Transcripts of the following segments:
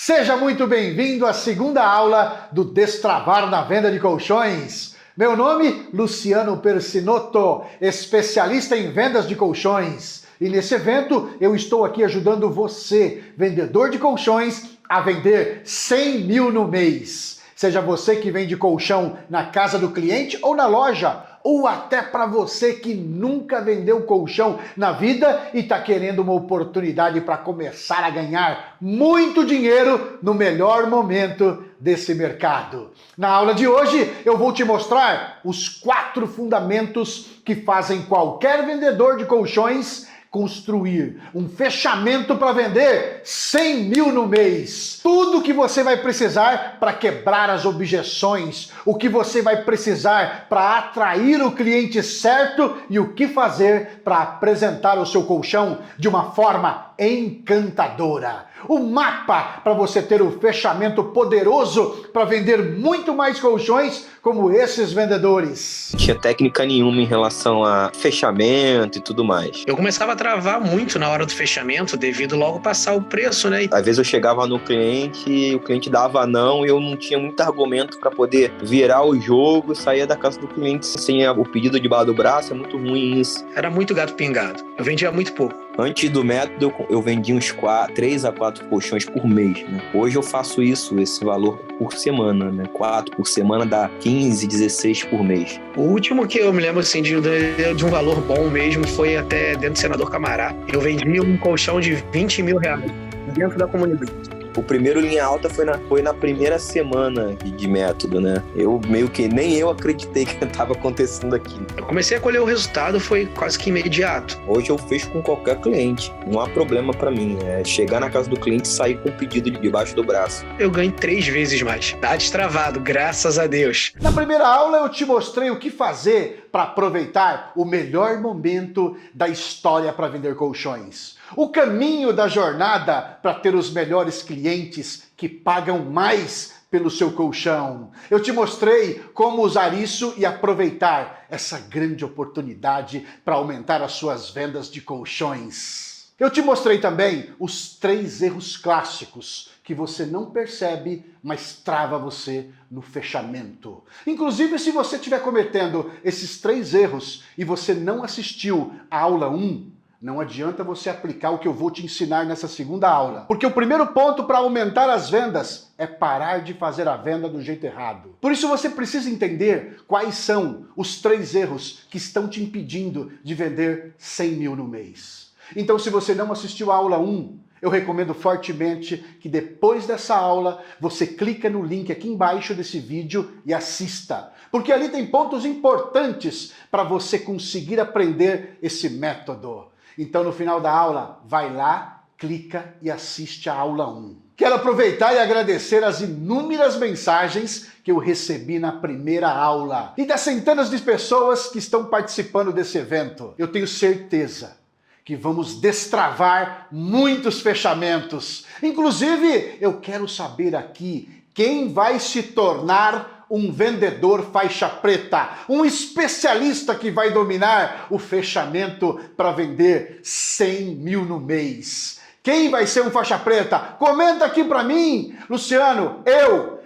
Seja muito bem-vindo à segunda aula do Destravar na Venda de Colchões. Meu nome, Luciano Persinotto, especialista em vendas de colchões. E nesse evento eu estou aqui ajudando você, vendedor de colchões, a vender 100 mil no mês. Seja você que vende colchão na casa do cliente ou na loja, ou até para você que nunca vendeu colchão na vida e está querendo uma oportunidade para começar a ganhar muito dinheiro no melhor momento desse mercado. Na aula de hoje eu vou te mostrar os 4 fundamentos que fazem qualquer vendedor de colchões construir um fechamento para vender 100 mil no mês. Tudo que você vai precisar para quebrar as objeções, o que você vai precisar para atrair o cliente certo e o que fazer para apresentar o seu colchão de uma forma encantadora. O mapa para você ter o fechamento poderoso para vender muito mais colchões como esses vendedores. Não tinha técnica nenhuma em relação a fechamento e tudo mais. Eu começava a travar muito na hora do fechamento devido logo passar o preço, né? Às vezes eu chegava no cliente, o cliente dava não e eu não tinha muito argumento para poder virar o jogo, sair da casa do cliente sem o pedido debaixo do braço. É muito ruim isso. Era muito gato pingado. Eu vendia muito pouco. Antes do método, eu vendia uns 3 a 4 colchões por mês, né? Hoje eu faço esse valor por semana, né? 4 por semana dá 15, 16 por mês. O último que eu me lembro assim, de um valor bom mesmo foi até dentro do Senador Camará. Eu vendi um colchão de 20 mil reais dentro da comunidade. O primeiro linha alta foi na primeira semana de método, né? Eu meio que nem eu acreditei que estava acontecendo aquilo. Eu comecei a colher o resultado, foi quase que imediato. Hoje eu fecho com qualquer cliente, não há problema para mim. É chegar na casa do cliente e sair com o pedido debaixo do braço. Eu ganho 3 vezes mais. Tá destravado, graças a Deus. Na primeira aula eu te mostrei o que fazer para aproveitar o melhor momento da história para vender colchões. O caminho da jornada para ter os melhores clientes que pagam mais pelo seu colchão. Eu te mostrei como usar isso e aproveitar essa grande oportunidade para aumentar as suas vendas de colchões. Eu te mostrei também os 3 erros clássicos que você não percebe, mas trava você no fechamento. Inclusive, se você estiver cometendo esses 3 erros e você não assistiu a aula 1, não adianta você aplicar o que eu vou te ensinar nessa segunda aula. Porque o primeiro ponto para aumentar as vendas é parar de fazer a venda do jeito errado. Por isso você precisa entender quais são os 3 erros que estão te impedindo de vender 100 mil no mês. Então, se você não assistiu a aula 1, eu recomendo fortemente que depois dessa aula você clica no link aqui embaixo desse vídeo e assista. Porque ali tem pontos importantes para você conseguir aprender esse método. Então, no final da aula, vai lá, clica e assiste a aula 1. Quero aproveitar e agradecer as inúmeras mensagens que eu recebi na primeira aula e das centenas de pessoas que estão participando desse evento. Eu tenho certeza que vamos destravar muitos fechamentos. Inclusive, eu quero saber aqui quem vai se tornar um vendedor faixa preta, um especialista que vai dominar o fechamento para vender 100 mil no mês. Quem vai ser um faixa preta? Comenta aqui para mim, Luciano.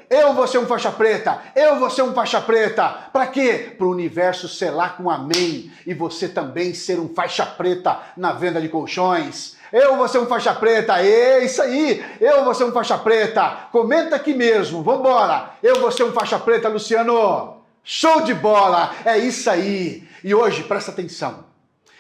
Eu vou ser um faixa preta, eu vou ser um faixa preta. Para quê? Para o universo selar com amém e você também ser um faixa preta na venda de colchões. Eu vou ser um faixa preta, é isso aí, eu vou ser um faixa preta. Comenta aqui mesmo, vambora. Eu vou ser um faixa preta, Luciano. Show de bola, é isso aí. E hoje, presta atenção,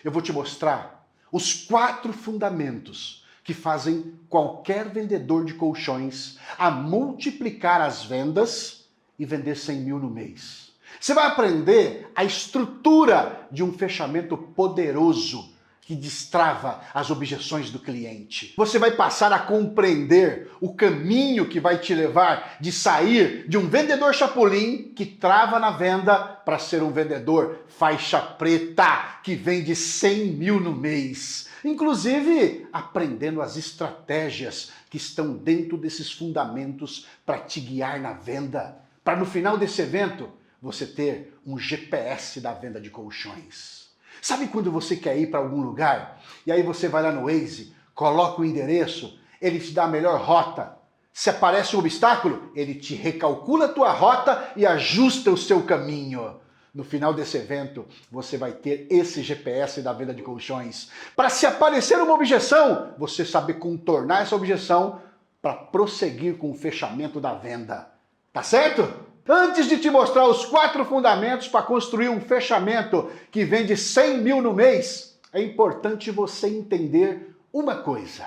eu vou te mostrar os 4 fundamentos que fazem qualquer vendedor de colchões a multiplicar as vendas e vender 100 mil no mês. Você vai aprender a estrutura de um fechamento poderoso que destrava as objeções do cliente. Você vai passar a compreender o caminho que vai te levar de sair de um vendedor chapulim que trava na venda para ser um vendedor faixa preta que vende 100 mil no mês. Inclusive, aprendendo as estratégias que estão dentro desses fundamentos para te guiar na venda, para no final desse evento você ter um GPS da venda de colchões. Sabe quando você quer ir para algum lugar e aí você vai lá no Waze, coloca o endereço, ele te dá a melhor rota Se aparece um obstáculo, ele te recalcula a tua rota e ajusta o seu caminho. No final desse evento, você vai ter esse GPS da venda de colchões. Para se aparecer uma objeção, você saber contornar essa objeção para prosseguir com o fechamento da venda. Tá certo? Antes de te mostrar os 4 fundamentos para construir um fechamento que vende 100 mil no mês, é importante você entender uma coisa.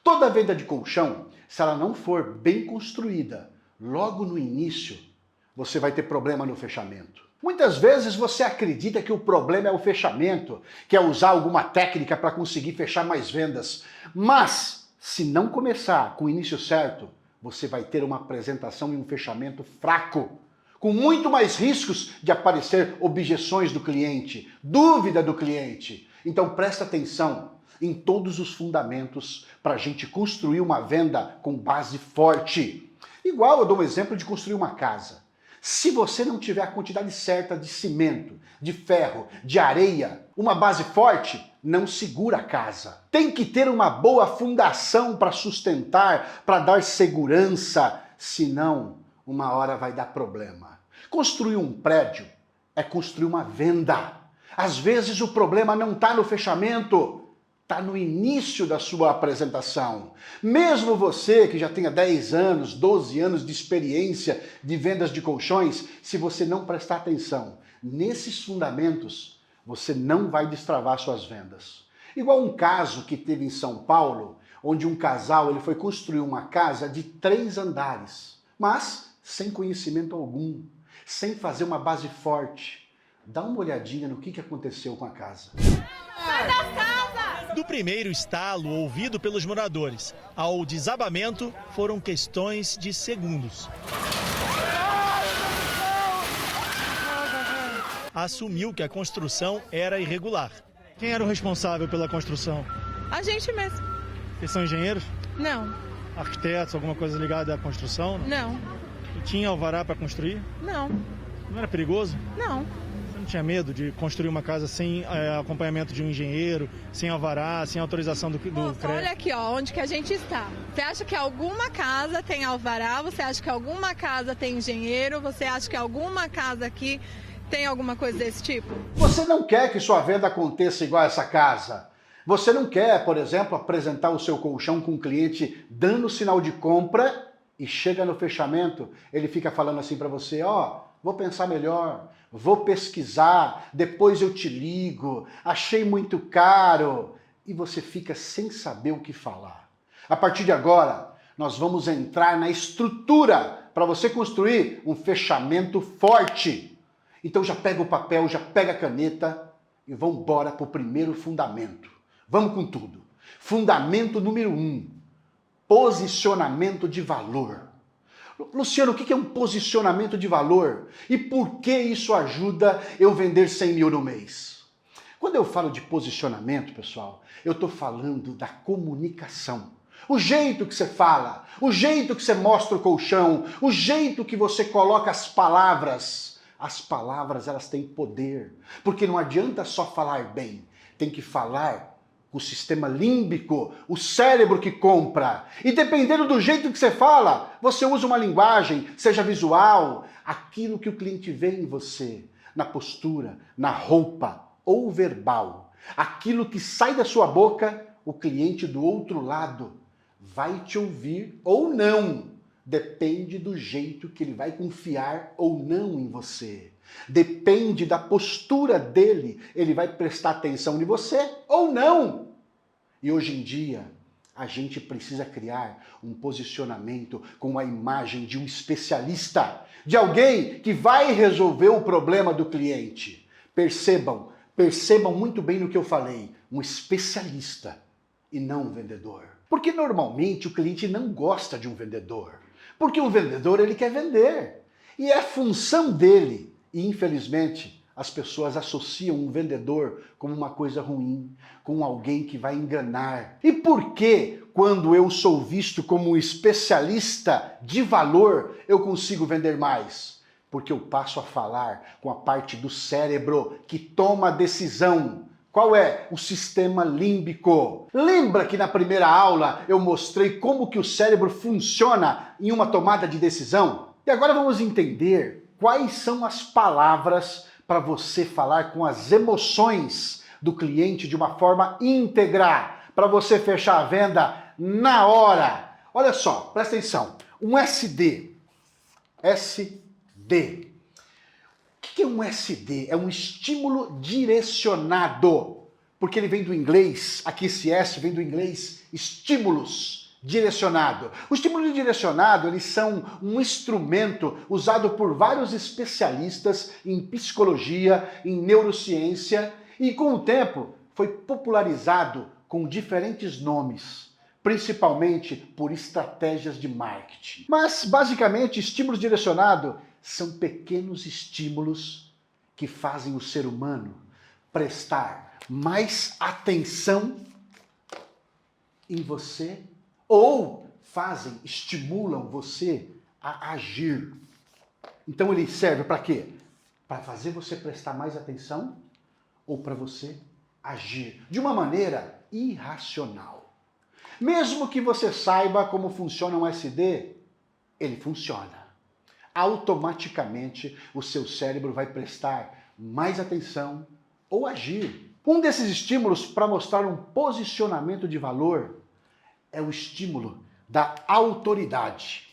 Toda venda de colchão, se ela não for bem construída, logo no início, você vai ter problema no fechamento. Muitas vezes você acredita que o problema é o fechamento, que é usar alguma técnica para conseguir fechar mais vendas. Mas, se não começar com o início certo, você vai ter uma apresentação e um fechamento fraco, com muito mais riscos de aparecer objeções do cliente, dúvida do cliente. Então presta atenção em todos os fundamentos para a gente construir uma venda com base forte. Igual eu dou um exemplo de construir uma casa. Se você não tiver a quantidade certa de cimento, de ferro, de areia, uma base forte, não segura a casa. Tem que ter uma boa fundação para sustentar, para dar segurança, senão uma hora vai dar problema. Construir um prédio é construir uma venda. Às vezes o problema não está no fechamento, está no início da sua apresentação. Mesmo você que já tenha 10 anos, 12 anos de experiência de vendas de colchões, se você não prestar atenção nesses fundamentos, você não vai destravar suas vendas. Igual um caso que teve em São Paulo, onde um casal ele foi construir uma casa de 3 andares, mas sem conhecimento algum, sem fazer uma base forte. Dá uma olhadinha no que aconteceu com a casa. Sai da casa! Do primeiro estalo ouvido pelos moradores ao desabamento foram questões de segundos. Assumiu que a construção era irregular. Quem era o responsável pela construção? A gente mesmo. Vocês são engenheiros? Não. Arquitetos, alguma coisa ligada à construção? Não. E tinha alvará para construir? Não. Não era perigoso? Não. Você não tinha medo de construir uma casa sem acompanhamento de um engenheiro, sem alvará, sem autorização do Moça, CREA? olha aqui, ó, onde que a gente está. Você acha que alguma casa tem alvará? Você acha que alguma casa tem engenheiro? Você acha que alguma casa aqui tem alguma coisa desse tipo? Você não quer que sua venda aconteça igual essa casa. Você não quer, por exemplo, apresentar o seu colchão com o cliente dando sinal de compra e chega no fechamento, ele fica falando assim para você, ó, vou pensar melhor, vou pesquisar, depois eu te ligo, achei muito caro, e você fica sem saber o que falar. A partir de agora, nós vamos entrar na estrutura para você construir um fechamento forte. Então já pega o papel, já pega a caneta e vamos embora para o primeiro fundamento. Vamos com tudo. Fundamento número 1, posicionamento de valor. Luciano, o que é um posicionamento de valor? E por que isso ajuda eu vender 100 mil no mês? Quando eu falo de posicionamento, pessoal, eu estou falando da comunicação. O jeito que você fala, o jeito que você mostra o colchão, o jeito que você coloca as palavras. As palavras, elas têm poder, porque não adianta só falar bem, tem que falar com o sistema límbico, o cérebro que compra. E dependendo do jeito que você fala, você usa uma linguagem, seja visual, aquilo que o cliente vê em você, na postura, na roupa ou verbal. Aquilo que sai da sua boca, o cliente do outro lado vai te ouvir ou não. Depende do jeito que ele vai confiar ou não em você. Depende da postura dele, ele vai prestar atenção em você ou não. E hoje em dia, a gente precisa criar um posicionamento com a imagem de um especialista, de alguém que vai resolver o problema do cliente. Percebam muito bem no que eu falei, um especialista e não um vendedor. Porque normalmente o cliente não gosta de um vendedor. Porque o vendedor, ele quer vender. E é função dele. E, infelizmente, as pessoas associam um vendedor como uma coisa ruim, com alguém que vai enganar. E por que, quando eu sou visto como um especialista de valor, eu consigo vender mais? Porque eu passo a falar com a parte do cérebro que toma a decisão, Qual é o sistema límbico? Lembra que na primeira aula eu mostrei como que o cérebro funciona em uma tomada de decisão? E agora vamos entender quais são as palavras para você falar com as emoções do cliente de uma forma íntegra, para você fechar a venda na hora. Olha só, presta atenção. Um SD. SD. O que é um SD? É um estímulo direcionado. Porque ele vem do inglês, aqui esse S vem do inglês estímulos direcionado. O estímulo direcionado, eles são um instrumento usado por vários especialistas em psicologia, em neurociência, e com o tempo foi popularizado com diferentes nomes, principalmente por estratégias de marketing. Mas, basicamente, estímulos direcionados são pequenos estímulos que fazem o ser humano prestar mais atenção em você ou estimulam você a agir. Então ele serve para quê? Para fazer você prestar mais atenção ou para você agir de uma maneira irracional. Mesmo que você saiba como funciona um SD, ele funciona. Automaticamente o seu cérebro vai prestar mais atenção ou agir. Um desses estímulos para mostrar um posicionamento de valor é o estímulo da autoridade.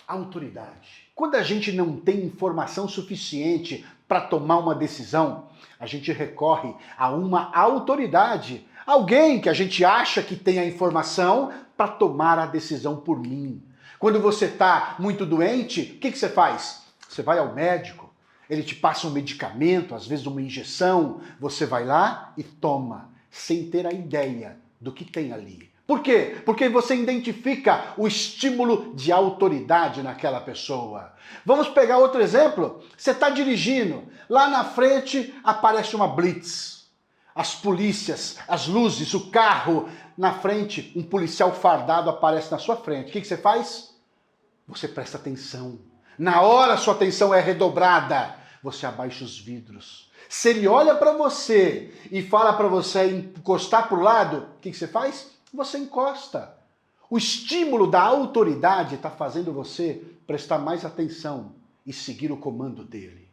Autoridade. Quando a gente não tem informação suficiente para tomar uma decisão, a gente recorre a uma autoridade, alguém que a gente acha que tem a informação para tomar a decisão por mim. Quando você está muito doente, o que você faz? Você vai ao médico, ele te passa um medicamento, às vezes uma injeção, você vai lá e toma, sem ter a ideia do que tem ali. Por quê? Porque você identifica o estímulo de autoridade naquela pessoa. Vamos pegar outro exemplo. Você está dirigindo, lá na frente aparece uma blitz. As polícias, as luzes, o carro, na frente, um policial fardado aparece na sua frente. O que você faz? Você presta atenção. Na hora sua atenção é redobrada. Você abaixa os vidros. Se ele olha para você e fala para você encostar para o lado, o que você faz? Você encosta. O estímulo da autoridade está fazendo você prestar mais atenção e seguir o comando dele.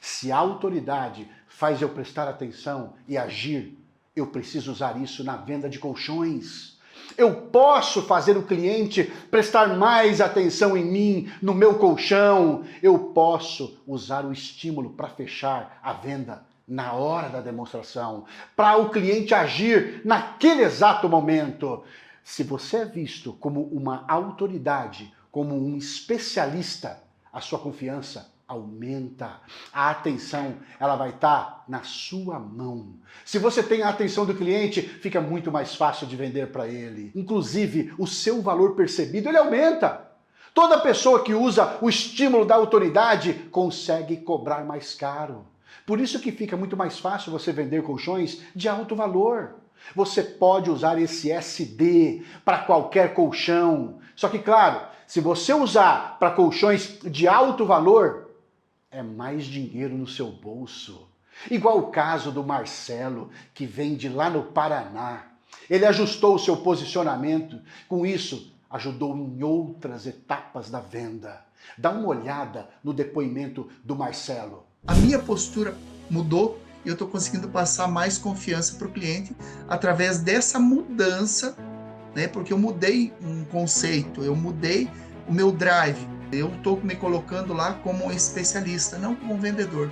Se a autoridade faz eu prestar atenção e agir, eu preciso usar isso na venda de colchões. Eu posso fazer o cliente prestar mais atenção em mim, no meu colchão. Eu posso usar o estímulo para fechar a venda na hora da demonstração, para o cliente agir naquele exato momento. Se você é visto como uma autoridade, como um especialista, a sua confiança aumenta. A atenção, ela vai estar na sua mão. Se você tem a atenção do cliente, fica muito mais fácil de vender para ele. Inclusive, o seu valor percebido, ele aumenta. Toda pessoa que usa o estímulo da autoridade consegue cobrar mais caro. Por isso que fica muito mais fácil você vender colchões de alto valor. Você pode usar esse SD para qualquer colchão. Só que, claro, se você usar para colchões de alto valor, é mais dinheiro no seu bolso. Igual o caso do Marcelo, que vende lá no Paraná. Ele ajustou o seu posicionamento. Com isso, ajudou em outras etapas da venda. Dá uma olhada no depoimento do Marcelo. A minha postura mudou e eu estou conseguindo passar mais confiança para o cliente através dessa mudança, né? Porque eu mudei um conceito, eu mudei o meu drive. Eu estou me colocando lá como um especialista, não como um vendedor.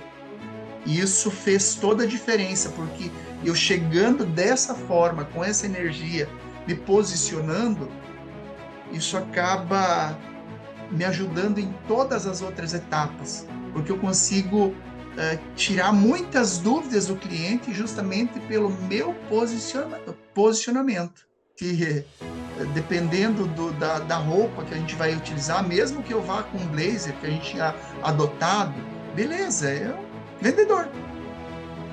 E isso fez toda a diferença, porque eu chegando dessa forma, com essa energia, me posicionando, isso acaba me ajudando em todas as outras etapas, porque eu consigo tirar muitas dúvidas do cliente justamente pelo meu posicionamento, que dependendo da roupa que a gente vai utilizar, mesmo que eu vá com um blazer que a gente tinha adotado, beleza, é um vendedor,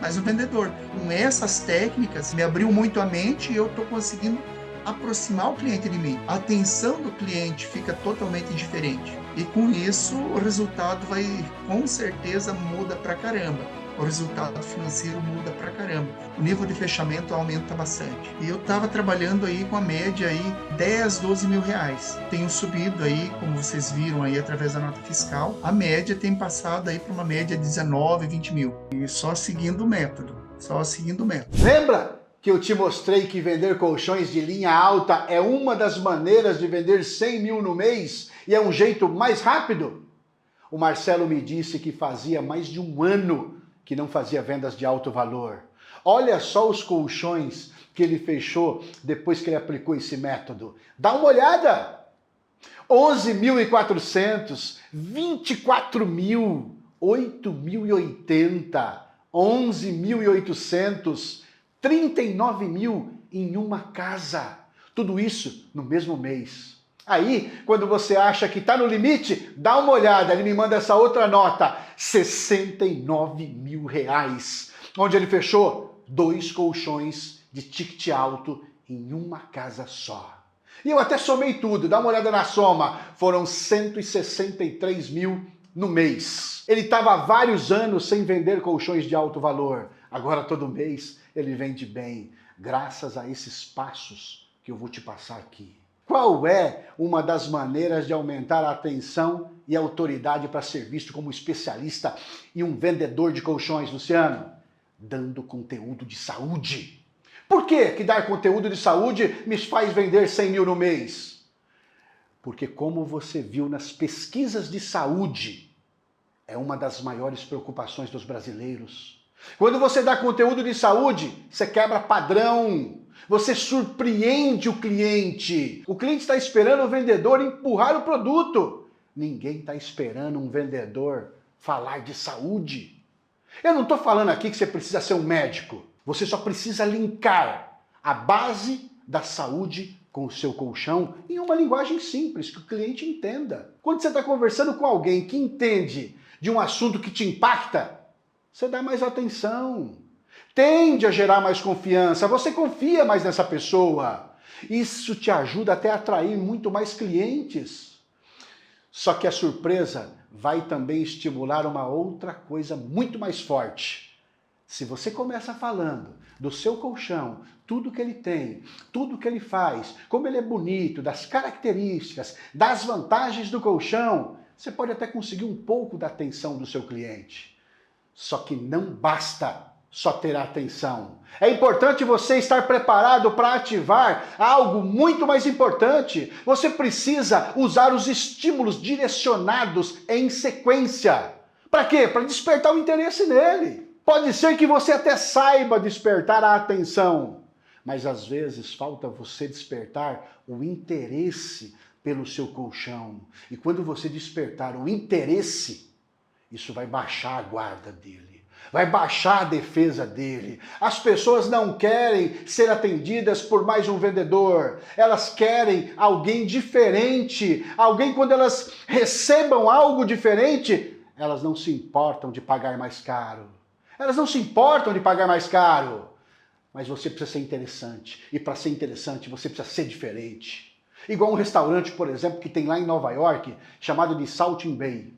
mas um vendedor. Com essas técnicas, me abriu muito a mente e eu estou conseguindo aproximar o cliente de mim. A atenção do cliente fica totalmente diferente. E com isso, o resultado vai, com certeza, muda pra caramba. o resultado financeiro muda pra caramba. O nível de fechamento aumenta bastante. E eu estava trabalhando aí com a média aí 10, 12 mil reais. Tenho subido aí, como vocês viram aí através da nota fiscal, a média tem passado aí para uma média de 19, 20 mil. E só seguindo o método. Lembra que eu te mostrei que vender colchões de linha alta é uma das maneiras de vender 100 mil no mês e é um jeito mais rápido? O Marcelo me disse que fazia mais de um ano que não fazia vendas de alto valor. Olha só os colchões que ele fechou depois que ele aplicou esse método. Dá uma olhada! 11.400, 24 mil, 8.080, 11.800, 39 mil em uma casa. Tudo isso no mesmo mês. Aí, quando você acha que está no limite, dá uma olhada, ele me manda essa outra nota, 69 mil reais, onde ele fechou 2 colchões de ticket alto em uma casa só. E eu até somei tudo, dá uma olhada na soma, foram 163 mil no mês. Ele estava há vários anos sem vender colchões de alto valor, agora todo mês ele vende bem, graças a esses passos que eu vou te passar aqui. Qual é uma das maneiras de aumentar a atenção e a autoridade para ser visto como especialista e um vendedor de colchões, Luciano? Dando conteúdo de saúde. Por que dar conteúdo de saúde me faz vender 100 mil no mês? Porque como você viu nas pesquisas de saúde, é uma das maiores preocupações dos brasileiros. Quando você dá conteúdo de saúde, você quebra padrão. Você surpreende o cliente. O cliente está esperando o vendedor empurrar o produto. Ninguém está esperando um vendedor falar de saúde. Eu não estou falando aqui que você precisa ser um médico. Você só precisa linkar a base da saúde com o seu colchão em uma linguagem simples, que o cliente entenda. Quando você está conversando com alguém que entende de um assunto que te impacta, você dá mais atenção. Tende a gerar mais confiança, você confia mais nessa pessoa. Isso te ajuda até a atrair muito mais clientes. Só que a surpresa vai também estimular uma outra coisa muito mais forte. Se você começa falando do seu colchão, tudo que ele tem, tudo que ele faz, como ele é bonito, das características, das vantagens do colchão, você pode até conseguir um pouco da atenção do seu cliente. Só que não basta só ter a atenção. É importante você estar preparado para ativar algo muito mais importante. Você precisa usar os estímulos direcionados em sequência. Para quê? Para despertar o interesse nele. Pode ser que você até saiba despertar a atenção, mas às vezes falta você despertar o interesse pelo seu colchão. E quando você despertar o interesse, isso vai baixar a guarda dele. Vai baixar a defesa dele. As pessoas não querem ser atendidas por mais um vendedor. Elas querem alguém diferente. Alguém, quando elas recebam algo diferente, elas não se importam de pagar mais caro. Elas não se importam de pagar mais caro. Mas você precisa ser interessante. E para ser interessante, você precisa ser diferente. Igual um restaurante, por exemplo, que tem lá em Nova York, chamado de Saltin Bay.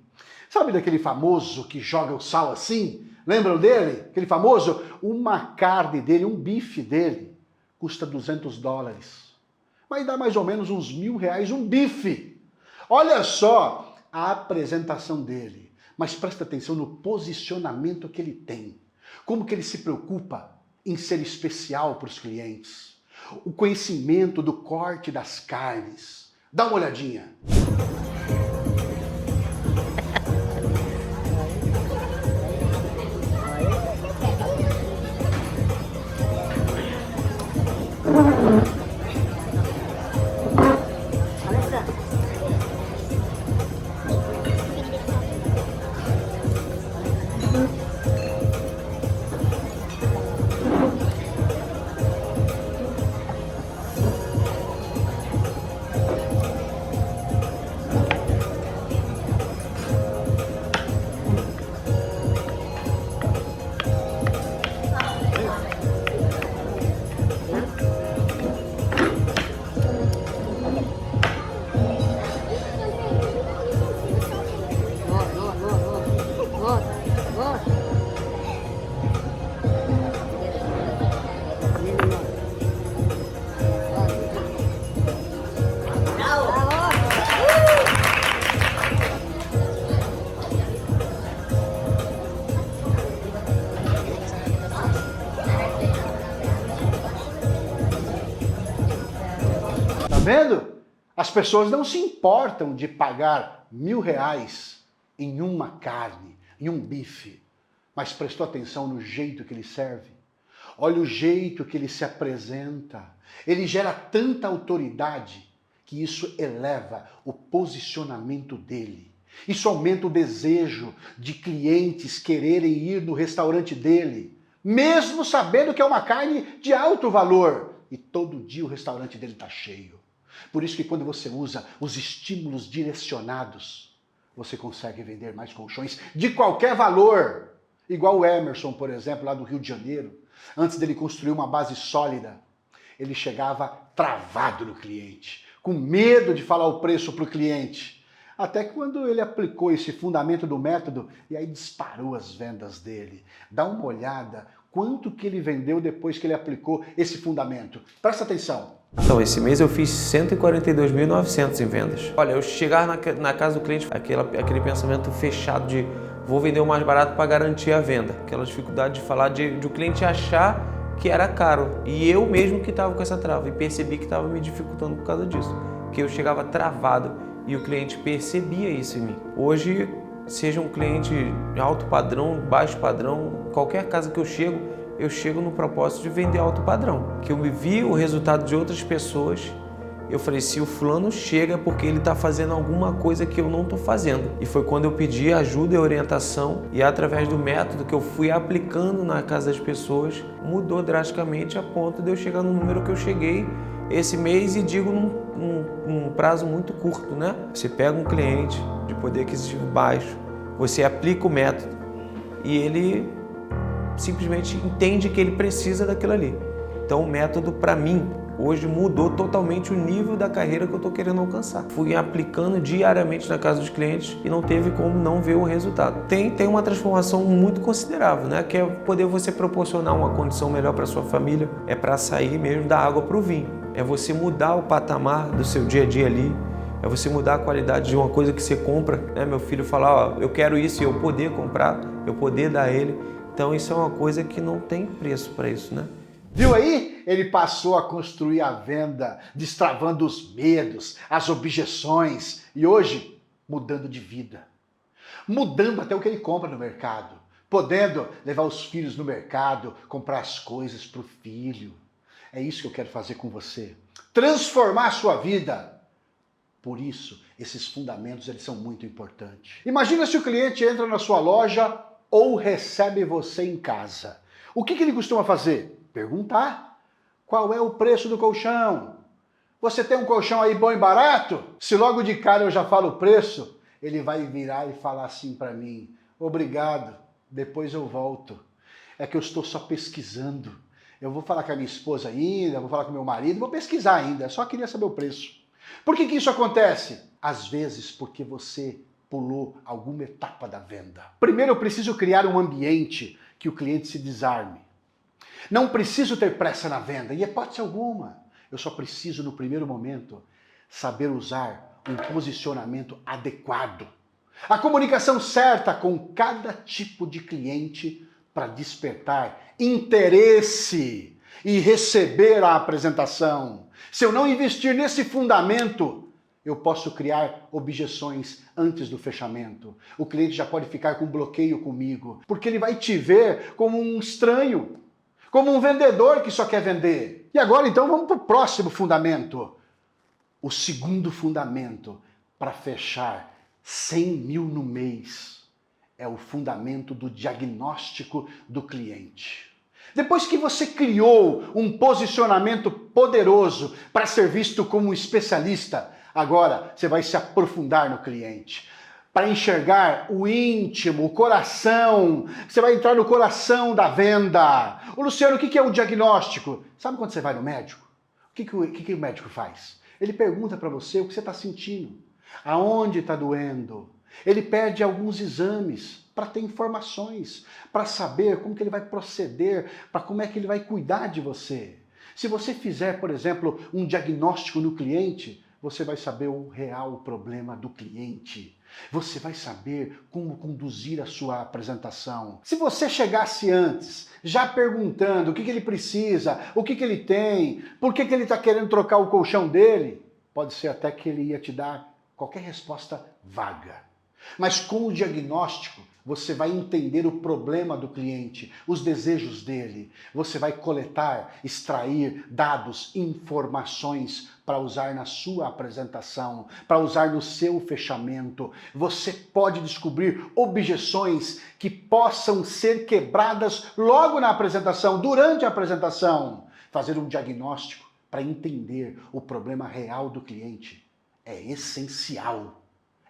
Sabe daquele famoso que joga o sal assim? Lembram dele? Aquele famoso? Uma carne dele, um bife dele, custa $200. Vai dar mais ou menos uns R$1.000 um bife. Olha só a apresentação dele. Mas presta atenção no posicionamento que ele tem. Como que ele se preocupa em ser especial para os clientes. O conhecimento do corte das carnes. Dá uma olhadinha. vendo? As pessoas não se importam de pagar R$1.000 em uma carne, em um bife. Mas prestou atenção no jeito que ele serve? Olha o jeito que ele se apresenta. Ele gera tanta autoridade que isso eleva o posicionamento dele. Isso aumenta o desejo de clientes quererem ir no restaurante dele, mesmo sabendo que é uma carne de alto valor. E todo dia o restaurante dele está cheio. Por isso que quando você usa os estímulos direcionados, você consegue vender mais colchões de qualquer valor. Igual o Emerson, por exemplo, lá do Rio de Janeiro. Antes dele construir uma base sólida, ele chegava travado no cliente, com medo de falar o preço para o cliente. Até que quando ele aplicou esse fundamento do método, e aí disparou as vendas dele. Dá uma olhada quanto que ele vendeu depois que ele aplicou esse fundamento. Presta atenção. Então, esse mês eu fiz 142.900 em vendas. Olha, eu chegar na casa do cliente, aquele pensamento fechado de vou vender o mais barato para garantir a venda. Aquela dificuldade de falar de o cliente achar que era caro. E eu mesmo que estava com essa trava e percebi que estava me dificultando por causa disso. Que eu chegava travado e o cliente percebia isso em mim. Hoje, seja um cliente de alto padrão, baixo padrão, qualquer casa que eu chego no propósito de vender alto padrão. Que eu me vi o resultado de outras pessoas, eu falei, se o fulano chega é porque ele está fazendo alguma coisa que eu não estou fazendo. E foi quando eu pedi ajuda e orientação e através do método que eu fui aplicando na casa das pessoas, mudou drasticamente a ponto de eu chegar no número que eu cheguei esse mês e digo num prazo muito curto, né? Você pega um cliente de poder aquisitivo baixo, você aplica o método e ele simplesmente entende que ele precisa daquilo ali. Então o método para mim hoje mudou totalmente o nível da carreira que eu estou querendo alcançar. Fui aplicando diariamente na casa dos clientes e não teve como não ver o resultado. Tem uma transformação muito considerável, né? Que é poder você proporcionar uma condição melhor para sua família, é para sair mesmo da água para o vinho. É você mudar o patamar do seu dia a dia ali, é você mudar a qualidade de uma coisa que você compra, né? Meu filho fala, eu quero isso e eu poder comprar, eu poder dar a ele. Então isso é uma coisa que não tem preço para isso, né? Viu aí? Ele passou a construir a venda, destravando os medos, as objeções e hoje mudando de vida. Mudando até o que ele compra no mercado, podendo levar os filhos no mercado, comprar as coisas para o filho. É isso que eu quero fazer com você. Transformar a sua vida. Por isso, esses fundamentos eles são muito importantes. Imagina se o cliente entra na sua loja ou recebe você em casa. O que ele costuma fazer? Perguntar. Qual é o preço do colchão? Você tem um colchão aí bom e barato? Se logo de cara eu já falo o preço, ele vai virar e falar assim para mim, obrigado, depois eu volto. É que eu estou só pesquisando. Eu vou falar com a minha esposa ainda, vou falar com o meu marido, vou pesquisar ainda, só queria saber o preço. Por que isso acontece? Às vezes porque você pulou alguma etapa da venda. Primeiro eu preciso criar um ambiente que o cliente se desarme. Não preciso ter pressa na venda, em hipótese alguma. Eu só preciso, no primeiro momento, saber usar um posicionamento adequado. A comunicação certa com cada tipo de cliente para despertar interesse e receber a apresentação. Se eu não investir nesse fundamento, eu posso criar objeções antes do fechamento. O cliente já pode ficar com bloqueio comigo, porque ele vai te ver como um estranho, como um vendedor que só quer vender. E agora, então, vamos para o próximo fundamento. O segundo fundamento para fechar 100 mil no mês é o fundamento do diagnóstico do cliente. Depois que você criou um posicionamento poderoso para ser visto como um especialista, agora você vai se aprofundar no cliente. Para enxergar o íntimo, o coração. Você vai entrar no coração da venda. Ô Luciano, o que é o diagnóstico? Sabe quando você vai no médico? O que o médico faz? Ele pergunta para você o que você está sentindo. Aonde está doendo? Ele pede alguns exames para ter informações, para saber como que ele vai proceder, para como é que ele vai cuidar de você. Se você fizer, por exemplo, um diagnóstico no cliente, você vai saber o real problema do cliente. Você vai saber como conduzir a sua apresentação. Se você chegasse antes, já perguntando o que ele precisa, o que ele tem, por que ele está querendo trocar o colchão dele, pode ser até que ele ia te dar qualquer resposta vaga. Mas com o diagnóstico, você vai entender o problema do cliente, os desejos dele. Você vai coletar, extrair dados, informações para usar na sua apresentação, para usar no seu fechamento. Você pode descobrir objeções que possam ser quebradas logo na apresentação, durante a apresentação. Fazer um diagnóstico para entender o problema real do cliente é essencial.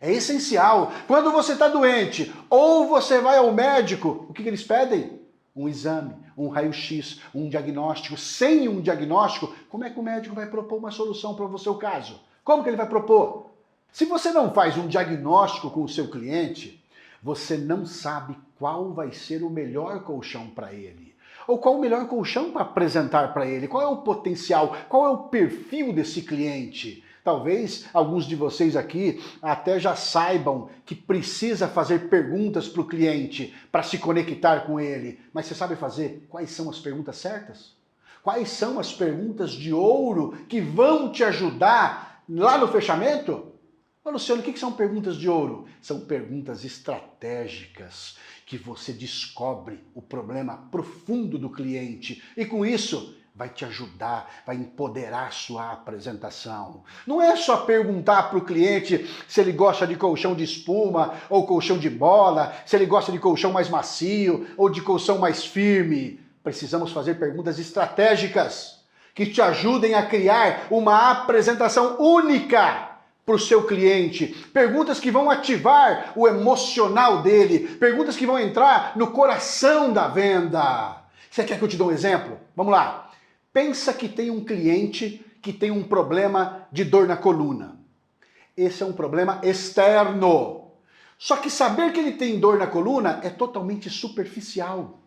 É essencial. Quando você está doente ou você vai ao médico, o que eles pedem? Um exame, um raio-x, um diagnóstico. Sem um diagnóstico, como é que o médico vai propor uma solução para o seu caso? Como que ele vai propor? Se você não faz um diagnóstico com o seu cliente, você não sabe qual vai ser o melhor colchão para ele. Ou qual o melhor colchão para apresentar para ele. Qual é o potencial, qual é o perfil desse cliente. Talvez alguns de vocês aqui até já saibam que precisa fazer perguntas para o cliente para se conectar com ele. Mas você sabe fazer quais são as perguntas certas? Quais são as perguntas de ouro que vão te ajudar lá no fechamento? Ô Luciano, o que são perguntas de ouro? São perguntas estratégicas que você descobre o problema profundo do cliente e com isso vai te ajudar, vai empoderar sua apresentação. Não é só perguntar para o cliente se ele gosta de colchão de espuma ou colchão de bola, se ele gosta de colchão mais macio ou de colchão mais firme. Precisamos fazer perguntas estratégicas que te ajudem a criar uma apresentação única para o seu cliente. Perguntas que vão ativar o emocional dele, perguntas que vão entrar no coração da venda. Você quer que eu te dê um exemplo? Vamos lá. Pensa que tem um cliente que tem um problema de dor na coluna. Esse é um problema externo. Só que saber que ele tem dor na coluna é totalmente superficial.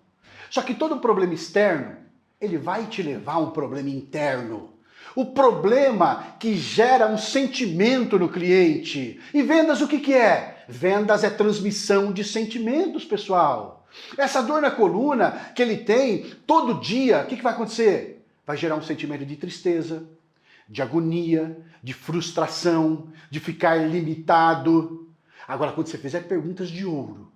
Só que todo problema externo, ele vai te levar a um problema interno. O problema que gera um sentimento no cliente. E vendas o que é? Vendas é transmissão de sentimentos, pessoal. Essa dor na coluna que ele tem todo dia, o que vai acontecer? Vai gerar um sentimento de tristeza, de agonia, de frustração, de ficar limitado. Agora, quando você fizer perguntas de ouro,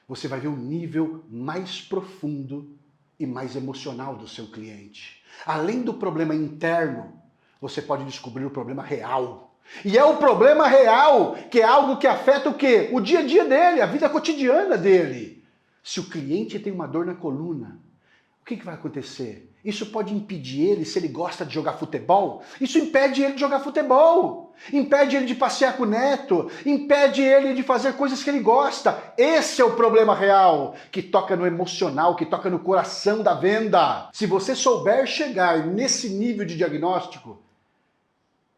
você vai ver o nível mais profundo e mais emocional do seu cliente. Além do problema interno, você pode descobrir o problema real. E é o problema real, que é algo que afeta o quê? O dia a dia dele, a vida cotidiana dele. Se o cliente tem uma dor na coluna, o que vai acontecer? Isso pode impedir ele, se ele gosta de jogar futebol, isso impede ele de jogar futebol, impede ele de passear com o neto, impede ele de fazer coisas que ele gosta. Esse é o problema real, que toca no emocional, que toca no coração da venda. Se você souber chegar nesse nível de diagnóstico,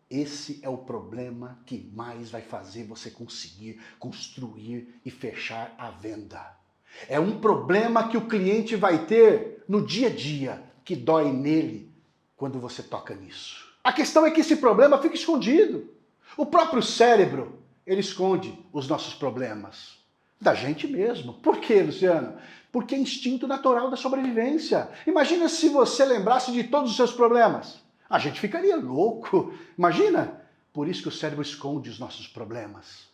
esse é o problema que mais vai fazer você conseguir construir e fechar a venda. É um problema que o cliente vai ter no dia a dia, que dói nele quando você toca nisso. A questão é que esse problema fica escondido. O próprio cérebro, ele esconde os nossos problemas. Da gente mesmo. Por quê, Luciano? Porque é instinto natural da sobrevivência. Imagina se você lembrasse de todos os seus problemas. A gente ficaria louco. Imagina? Por isso que o cérebro esconde os nossos problemas.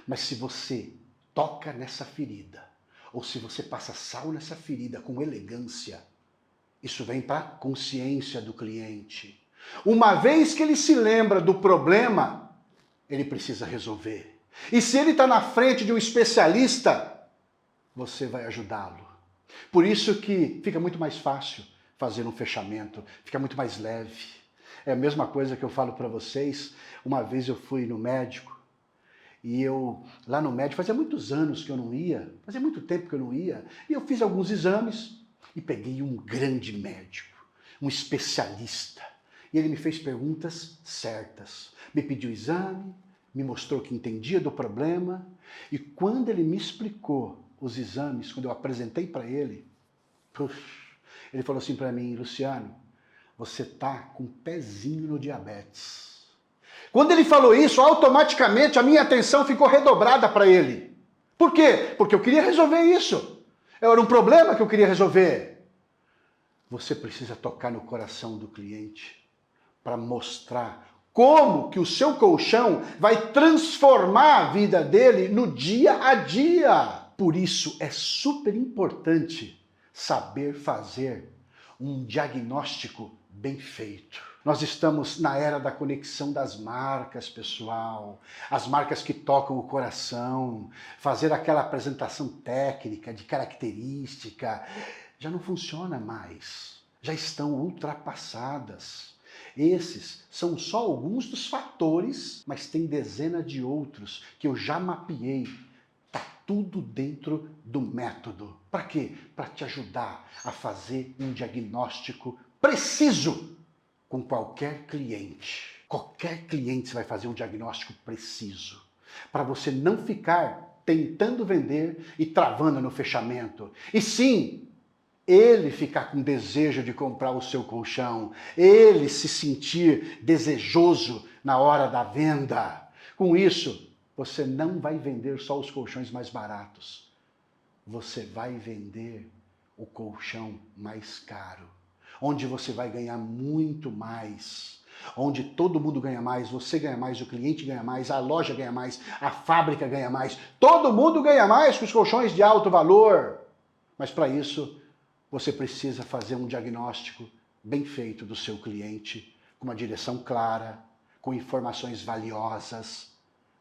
Mas se você toca nessa ferida, ou se você passa sal nessa ferida com elegância, isso vem para a consciência do cliente. Uma vez que ele se lembra do problema, ele precisa resolver. E se ele está na frente de um especialista, você vai ajudá-lo. Por isso que fica muito mais fácil fazer um fechamento, fica muito mais leve. É a mesma coisa que eu falo para vocês. Uma vez eu fui no médico, e lá no médico, fazia muitos anos que eu não ia, fazia muito tempo que eu não ia, e eu fiz alguns exames e peguei um grande médico, um especialista. E ele me fez perguntas certas, me pediu exame, me mostrou que entendia do problema, e quando ele me explicou os exames, quando eu apresentei para ele, ele falou assim para mim: Luciano, você está com um pezinho no diabetes. Quando ele falou isso, automaticamente a minha atenção ficou redobrada para ele. Por quê? Porque eu queria resolver isso. Era um problema que eu queria resolver. Você precisa tocar no coração do cliente para mostrar como que o seu colchão vai transformar a vida dele no dia a dia. Por isso é super importante saber fazer um diagnóstico bem feito. Nós estamos na era da conexão das marcas, pessoal. As marcas que tocam o coração, fazer aquela apresentação técnica, de característica, já não funciona mais. Já estão ultrapassadas. Esses são só alguns dos fatores, mas tem dezenas de outros que eu já mapeei. Tá tudo dentro do método. Para quê? Para te ajudar a fazer um diagnóstico preciso com qualquer cliente. Qualquer cliente você vai fazer um diagnóstico preciso. Para você não ficar tentando vender e travando no fechamento. E sim, ele ficar com desejo de comprar o seu colchão, ele se sentir desejoso na hora da venda. Com isso, você não vai vender só os colchões mais baratos. Você vai vender o colchão mais caro, onde você vai ganhar muito mais, onde todo mundo ganha mais, você ganha mais, o cliente ganha mais, a loja ganha mais, a fábrica ganha mais, todo mundo ganha mais com os colchões de alto valor. Mas para isso, você precisa fazer um diagnóstico bem feito do seu cliente, com uma direção clara, com informações valiosas.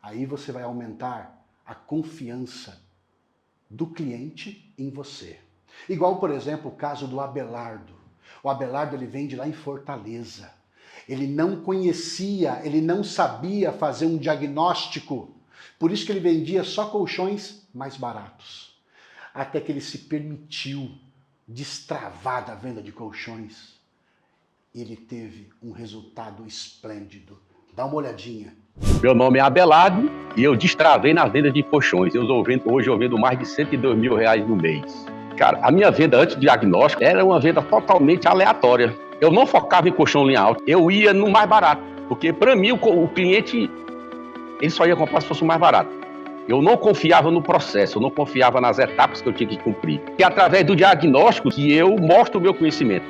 Aí você vai aumentar a confiança do cliente em você. Igual, por exemplo, o caso do Abelardo. O Abelardo, ele vende lá em Fortaleza. Ele não conhecia, ele não sabia fazer um diagnóstico. Por isso que ele vendia só colchões mais baratos. Até que ele se permitiu destravar da venda de colchões. Ele teve um resultado esplêndido. Dá uma olhadinha. Meu nome é Abelardo e eu destravei na venda de colchões. Hoje eu vendo mais de R$102 mil no mês. Cara, a minha venda antes do diagnóstico era uma venda totalmente aleatória. Eu não focava em colchão linha alta, eu ia no mais barato. Porque para mim o cliente, ele só ia comprar se fosse o mais barato. Eu não confiava no processo, eu não confiava nas etapas que eu tinha que cumprir. E através do diagnóstico que eu mostro o meu conhecimento.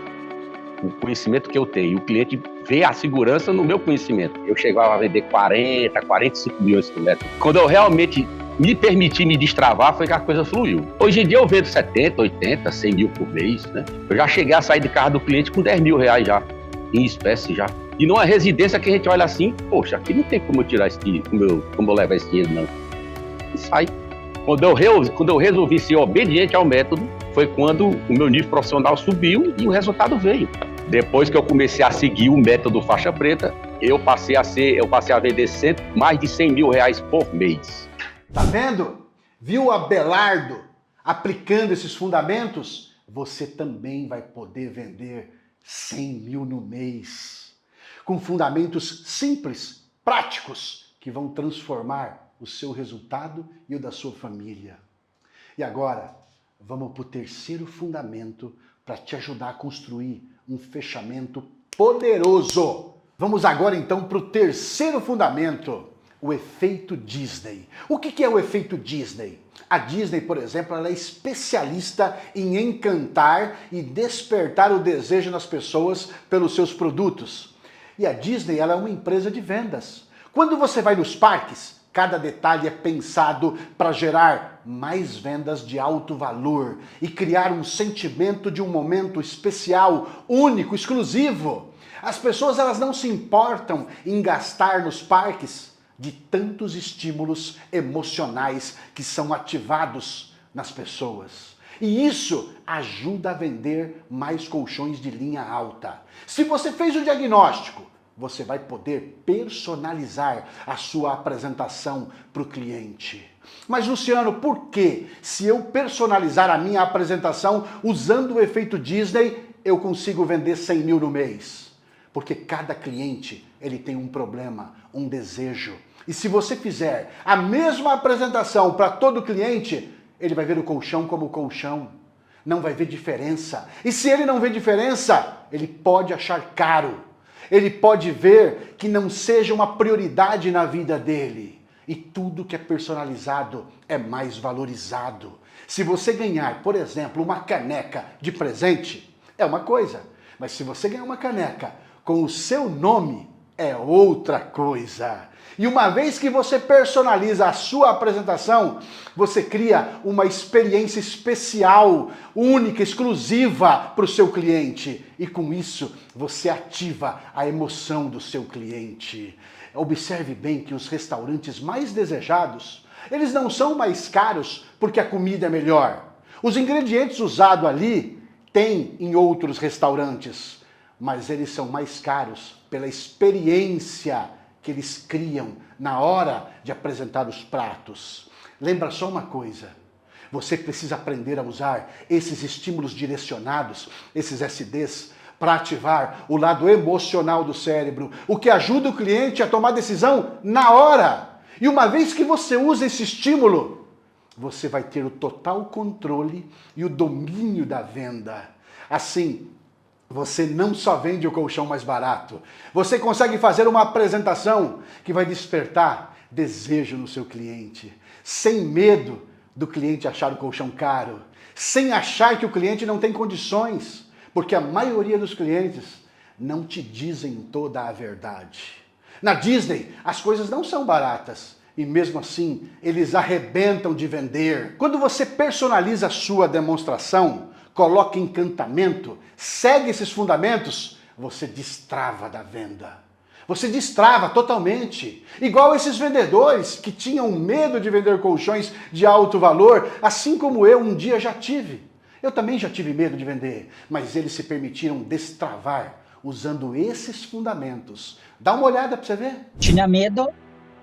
O conhecimento que eu tenho. O cliente vê a segurança no meu conhecimento. Eu chegava a vender 45 milhões por metro. Quando eu realmente me permiti me destravar, foi que a coisa fluiu. Hoje em dia eu vendo 70, 80, 100 mil por mês, né? Eu já cheguei a sair de casa do cliente com R$10 mil já, em espécie já. E numa residência que a gente olha assim, poxa, aqui não tem como eu tirar esse dinheiro, como eu levar esse dinheiro, não. E sai. Quando eu resolvi ser obediente ao método, foi quando o meu nível profissional subiu e o resultado veio. Depois que eu comecei a seguir o método faixa preta, eu passei a vender mais de R$100 mil por mês. Tá vendo? Viu o Abelardo aplicando esses fundamentos? Você também vai poder vender 100 mil no mês. Com fundamentos simples, práticos, que vão transformar o seu resultado e o da sua família. E agora, vamos para o terceiro fundamento para te ajudar a construir um fechamento poderoso. Vamos agora então para o terceiro fundamento, o efeito Disney. O que é o efeito Disney? A Disney, por exemplo, ela é especialista em encantar e despertar o desejo nas pessoas pelos seus produtos. E a Disney, ela é uma empresa de vendas. Quando você vai nos parques, cada detalhe é pensado para gerar mais vendas de alto valor e criar um sentimento de um momento especial, único, exclusivo. As pessoas, elas não se importam em gastar nos parques de tantos estímulos emocionais que são ativados nas pessoas. E isso ajuda a vender mais colchões de linha alta. Se você fez o diagnóstico, você vai poder personalizar a sua apresentação para o cliente. Mas, Luciano, por que, se eu personalizar a minha apresentação usando o efeito Disney, eu consigo vender 100 mil no mês? Porque cada cliente, ele tem um problema, um desejo. E se você fizer a mesma apresentação para todo cliente, ele vai ver o colchão como colchão. Não vai ver diferença. E se ele não vê diferença, ele pode achar caro. Ele pode ver que não seja uma prioridade na vida dele. E tudo que é personalizado é mais valorizado. Se você ganhar, por exemplo, uma caneca de presente, é uma coisa. Mas se você ganhar uma caneca com o seu nome, é outra coisa. E uma vez que você personaliza a sua apresentação, você cria uma experiência especial, única, exclusiva para o seu cliente. E com isso, você ativa a emoção do seu cliente. Observe bem que os restaurantes mais desejados, eles não são mais caros porque a comida é melhor. Os ingredientes usados ali tem em outros restaurantes, mas eles são mais caros pela experiência que eles criam na hora de apresentar os pratos. Lembra só uma coisa, você precisa aprender a usar esses estímulos direcionados, esses SDs, para ativar o lado emocional do cérebro, o que ajuda o cliente a tomar decisão na hora. E uma vez que você usa esse estímulo, você vai ter o total controle e o domínio da venda. Assim, você não só vende o colchão mais barato, você consegue fazer uma apresentação que vai despertar desejo no seu cliente, sem medo do cliente achar o colchão caro, sem achar que o cliente não tem condições, porque a maioria dos clientes não te dizem toda a verdade. Na Disney, as coisas não são baratas. E mesmo assim, eles arrebentam de vender. Quando você personaliza a sua demonstração, coloca encantamento, segue esses fundamentos, você destrava da venda. Você destrava totalmente. Igual esses vendedores que tinham medo de vender colchões de alto valor, assim como eu um dia já tive. Eu também já tive medo de vender, mas eles se permitiram destravar usando esses fundamentos. Dá uma olhada para você ver. Tinha medo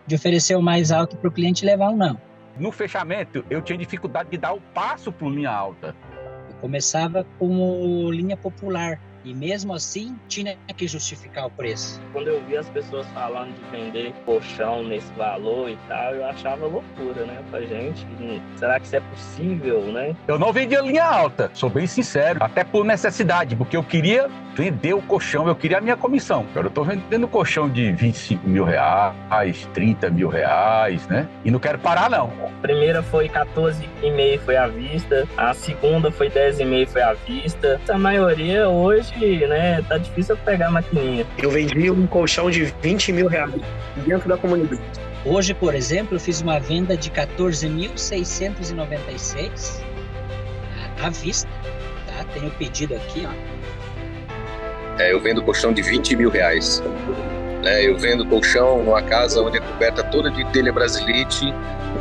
de oferecer o mais alto para o cliente levar um não. No fechamento, eu tinha dificuldade de dar o passo para linha alta. Eu começava como linha popular e mesmo assim tinha que justificar o preço. Quando eu vi as pessoas falando de vender colchão nesse valor e tal, eu achava loucura, né? Pra gente, será que isso é possível, né? Eu não vendia linha alta, sou bem sincero, até por necessidade, porque eu queria vender o colchão, eu queria a minha comissão. Agora eu tô vendendo colchão de 25 mil reais, 30 mil reais, né? E não quero parar, não. A primeira foi 14,5 foi à vista, a segunda foi 10,5 foi à vista. A maioria hoje, né, tá difícil pegar a maquininha. Eu vendi um colchão de 20 mil reais dentro da comunidade. Hoje, por exemplo, eu fiz uma venda de 14.696 à vista, tá? Tenho o pedido aqui, ó. Eu vendo colchão de 20 mil reais. Eu vendo colchão numa casa onde é coberta toda de telha brasilite,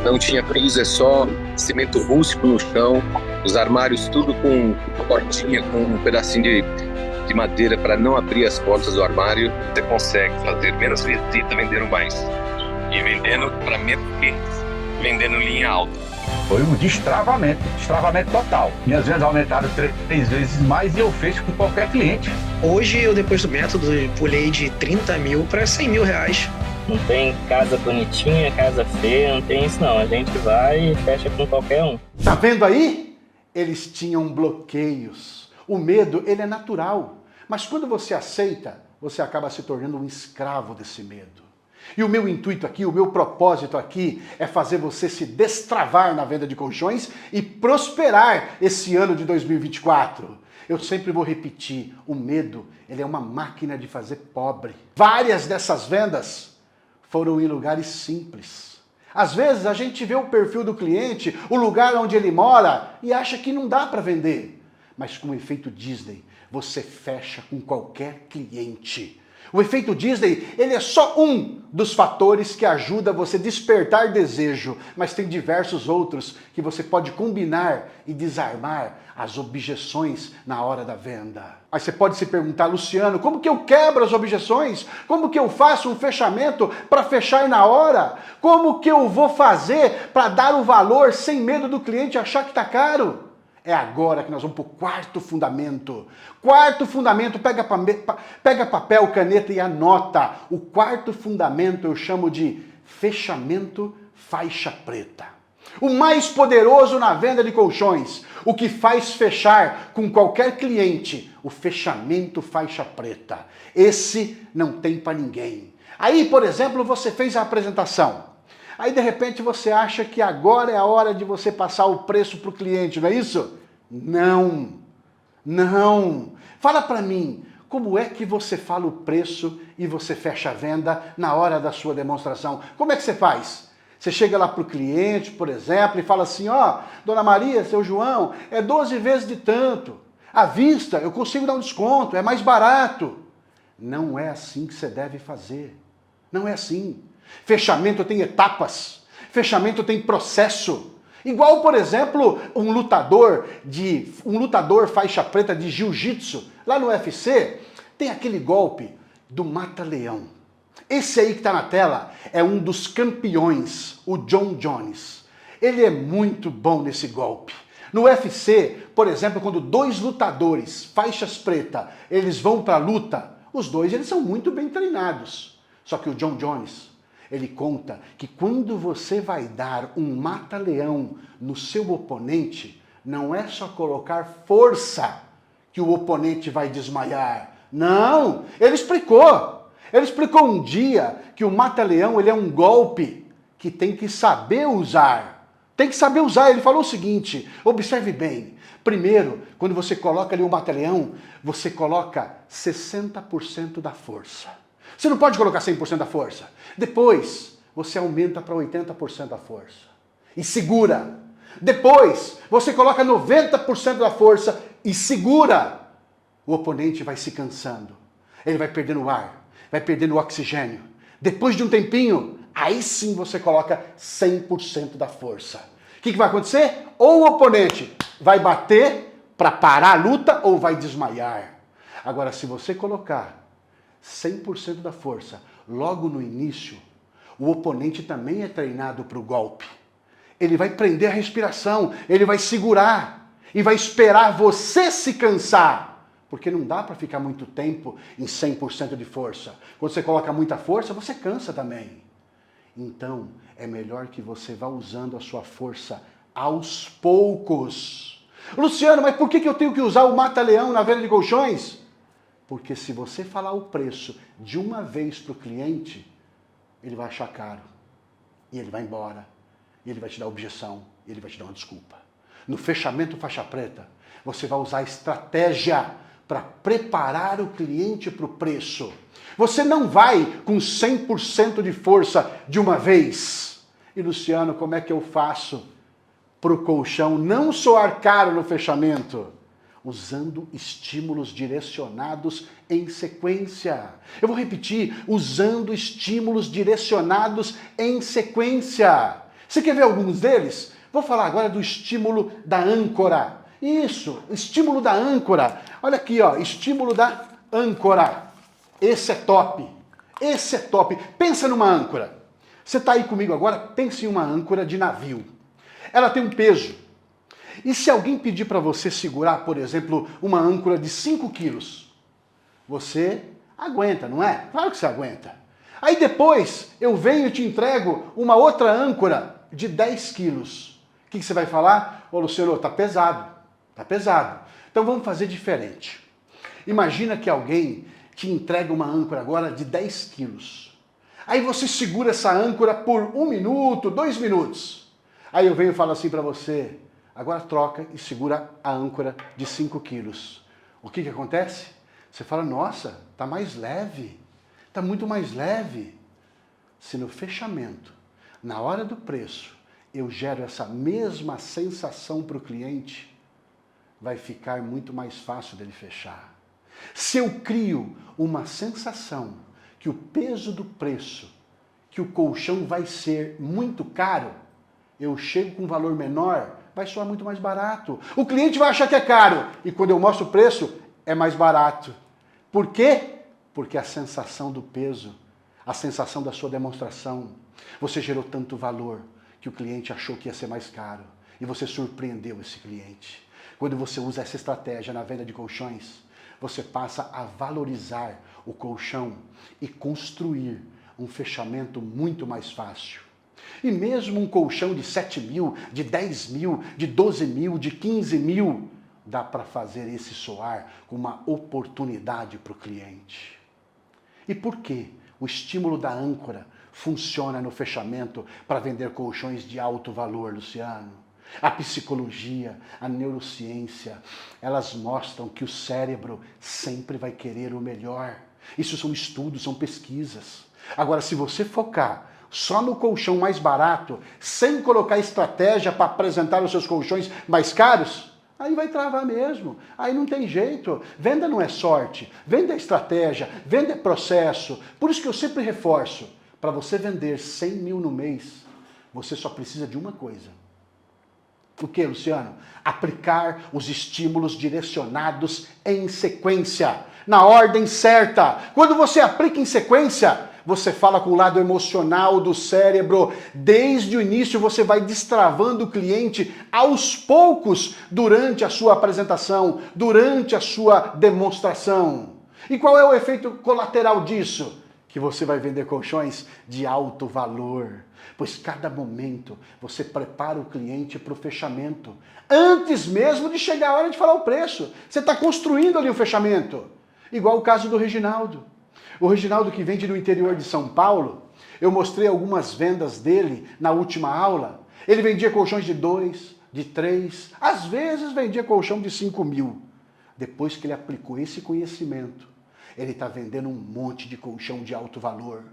não tinha piso, é só cimento rústico no chão, os armários tudo com portinha, com um pedacinho de madeira para não abrir as portas do armário. Você consegue fazer menos visita vendendo mais e vendendo para menos clientes, vendendo linha alta. Foi um destravamento total. Minhas vendas aumentaram 3 vezes mais e eu fecho com qualquer cliente. Hoje, eu depois do método, pulei de 30 mil para 100 mil reais. Não tem casa bonitinha, casa feia, não tem isso não. A gente vai e fecha com qualquer um. Tá vendo aí? Eles tinham bloqueios. O medo, ele é natural. Mas quando você aceita, você acaba se tornando um escravo desse medo. E o meu intuito aqui, o meu propósito aqui é fazer você se destravar na venda de colchões e prosperar esse ano de 2024. Eu sempre vou repetir, o medo, ele é uma máquina de fazer pobre. Várias dessas vendas foram em lugares simples. Às vezes a gente vê o perfil do cliente, o lugar onde ele mora e acha que não dá para vender. Mas com o efeito Disney, você fecha com qualquer cliente. O efeito Disney, ele é só um dos fatores que ajuda você a despertar desejo, mas tem diversos outros que você pode combinar e desarmar as objeções na hora da venda. Aí você pode se perguntar, Luciano, como que eu quebro as objeções? Como que eu faço um fechamento para fechar na hora? Como que eu vou fazer para dar o valor sem medo do cliente achar que está caro? É agora que nós vamos para o quarto fundamento. Quarto fundamento, pega papel, caneta e anota. O quarto fundamento eu chamo de fechamento faixa preta. O mais poderoso na venda de colchões. O que faz fechar com qualquer cliente. O fechamento faixa preta. Esse não tem para ninguém. Aí, por exemplo, você fez a apresentação. Aí, de repente, você acha que agora é a hora de você passar o preço para o cliente, não é isso? Não, não. Fala para mim, como é que você fala o preço e você fecha a venda na hora da sua demonstração? Como é que você faz? Você chega lá para o cliente, por exemplo, e fala assim, ó, Dona Maria, seu João, é 12 vezes de tanto. À vista, eu consigo dar um desconto, é mais barato. Não é assim que você deve fazer. Não é assim. Fechamento tem etapas. Fechamento tem processo. Igual, por exemplo, um lutador faixa preta de jiu-jitsu, lá no UFC, tem aquele golpe do mata-leão. Esse aí que está na tela é um dos campeões, o John Jones. Ele é muito bom nesse golpe. No UFC, por exemplo, quando dois lutadores, faixas preta, eles vão para a luta, os dois eles são muito bem treinados. Só que o John Jones, ele conta que quando você vai dar um mata-leão no seu oponente, não é só colocar força que o oponente vai desmaiar. Não, ele explicou. Ele explicou um dia que o mata-leão ele é um golpe que tem que saber usar. Tem que saber usar. Ele falou o seguinte, observe bem. Primeiro, quando você coloca ali o mata-leão, você coloca 60% da força. Você não pode colocar 100% da força. Depois, você aumenta para 80% da força. E segura. Depois, você coloca 90% da força e segura. O oponente vai se cansando. Ele vai perdendo o ar, vai perdendo o oxigênio. Depois de um tempinho, aí sim você coloca 100% da força. O que vai acontecer? Ou o oponente vai bater para parar a luta ou vai desmaiar. Agora, se você colocar 100% da força logo no início, o oponente também é treinado para o golpe. Ele vai prender a respiração, ele vai segurar e vai esperar você se cansar. Porque não dá para ficar muito tempo em 100% de força. Quando você coloca muita força, você cansa também. Então, é melhor que você vá usando a sua força aos poucos. Luciano, mas por que eu tenho que usar o mata-leão na venda de colchões? Porque se você falar o preço de uma vez para o cliente, ele vai achar caro. E ele vai embora. E ele vai te dar objeção. E ele vai te dar uma desculpa. No fechamento faixa preta, você vai usar estratégia para preparar o cliente para o preço. Você não vai com 100% de força de uma vez. E Luciano, como é que eu faço para o colchão não soar caro no fechamento? Usando estímulos direcionados em sequência. Eu vou repetir, usando estímulos direcionados em sequência. Você quer ver alguns deles? Vou falar agora do estímulo da âncora. Isso, estímulo da âncora. Olha aqui, ó, estímulo da âncora. Esse é top. Esse é top. Pensa numa âncora. Você está aí comigo agora? Pense em uma âncora de navio. Ela tem um peso. E se alguém pedir para você segurar, por exemplo, uma âncora de 5 quilos, você aguenta, não é? Claro que você aguenta. Aí depois eu venho e te entrego uma outra âncora de 10 quilos. O que você vai falar? Ô Luciano, tá pesado. Tá pesado. Então vamos fazer diferente. Imagina que alguém te entrega uma âncora agora de 10 quilos. Aí você segura essa âncora por 1 minuto, 2 minutos. Aí eu venho e falo assim para você, agora troca e segura a âncora de 5 quilos. O que acontece? Você fala, nossa, tá mais leve. Tá muito mais leve. Se no fechamento, na hora do preço, eu gero essa mesma sensação para o cliente, vai ficar muito mais fácil dele fechar. Se eu crio uma sensação que o peso do preço, que o colchão vai ser muito caro, eu chego com um valor menor, vai soar muito mais barato. O cliente vai achar que é caro e quando eu mostro o preço, é mais barato. Por quê? Porque a sensação do peso, a sensação da sua demonstração, você gerou tanto valor que o cliente achou que ia ser mais caro e você surpreendeu esse cliente. Quando você usa essa estratégia na venda de colchões, você passa a valorizar o colchão e construir um fechamento muito mais fácil. E mesmo um colchão de 7 mil, de 10 mil, de 12 mil, de 15 mil, dá para fazer esse soar com uma oportunidade para o cliente. E por que o estímulo da âncora funciona no fechamento para vender colchões de alto valor, Luciano? A psicologia, a neurociência, elas mostram que o cérebro sempre vai querer o melhor. Isso são estudos, são pesquisas. Agora, se você focar só no colchão mais barato, sem colocar estratégia para apresentar os seus colchões mais caros, aí vai travar mesmo. Aí não tem jeito. Venda não é sorte, venda é estratégia, venda é processo. Por isso que eu sempre reforço, para você vender 100 mil no mês, você só precisa de uma coisa. O que, Luciano? Aplicar os estímulos direcionados em sequência, na ordem certa. Quando você aplica em sequência, você fala com o lado emocional do cérebro. Desde o início você vai destravando o cliente aos poucos durante a sua apresentação, durante a sua demonstração. E qual é o efeito colateral disso? Que você vai vender colchões de alto valor, pois cada momento você prepara o cliente para o fechamento, antes mesmo de chegar a hora de falar o preço. Você está construindo ali o fechamento, igual o caso do Reginaldo. O Reginaldo, que vende no interior de São Paulo, eu mostrei algumas vendas dele na última aula. Ele vendia colchões de 2, de 3, às vezes vendia colchão de 5 mil. Depois que ele aplicou esse conhecimento, ele está vendendo um monte de colchão de alto valor.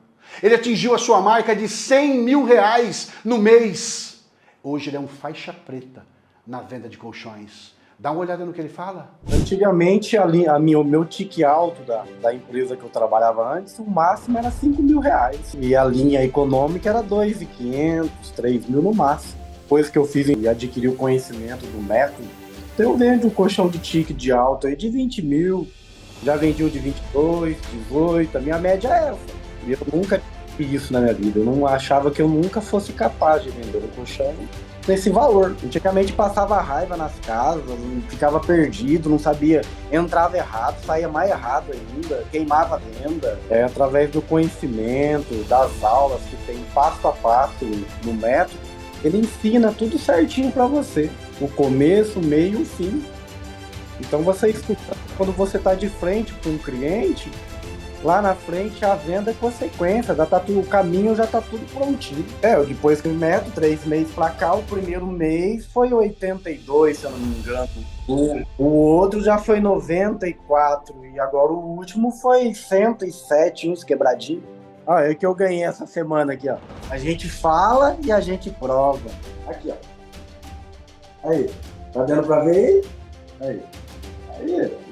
Ele atingiu a sua marca de 100 mil reais no mês. Hoje ele é um faixa preta na venda de colchões. Dá uma olhada no que ele fala. Antigamente, o meu tique alto da empresa que eu trabalhava antes, o máximo era 5 mil reais. E a linha econômica era 2.500, 3 mil no máximo. Depois que eu fiz e adquiri o conhecimento do método, então eu vendo um colchão de tique de alto aí de 20 mil, já vendi o de 22, 18, a minha média é essa. E eu nunca tive isso na minha vida. Eu não achava que eu nunca fosse capaz de vender um colchão nesse valor. Antigamente passava raiva nas casas, ficava perdido, não sabia, entrava errado, saía mais errado ainda, queimava a venda. Através do conhecimento, das aulas que tem passo a passo no método, ele ensina tudo certinho para você. O começo, o meio e o fim. Então você escuta, quando você está de frente com um cliente, lá na frente a venda é consequência, o caminho já está tudo prontinho. Depois que eu meto 3 meses para cá, o primeiro mês foi 82, se eu não me engano. O outro já foi 94 e agora o último foi 107, uns quebradinhos. É que eu ganhei essa semana aqui, ó. A gente fala e a gente prova. Aqui, ó. Aí, tá dando para ver? Aí.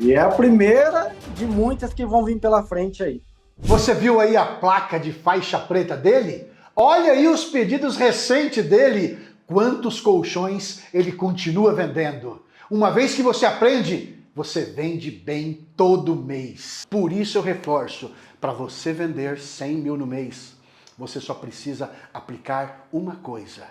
E é a primeira de muitas que vão vir pela frente aí. Você viu aí a placa de faixa preta dele? Olha aí os pedidos recentes dele. Quantos colchões ele continua vendendo? Uma vez que você aprende, você vende bem todo mês. Por isso eu reforço, para você vender 100 mil no mês, você só precisa aplicar uma coisa.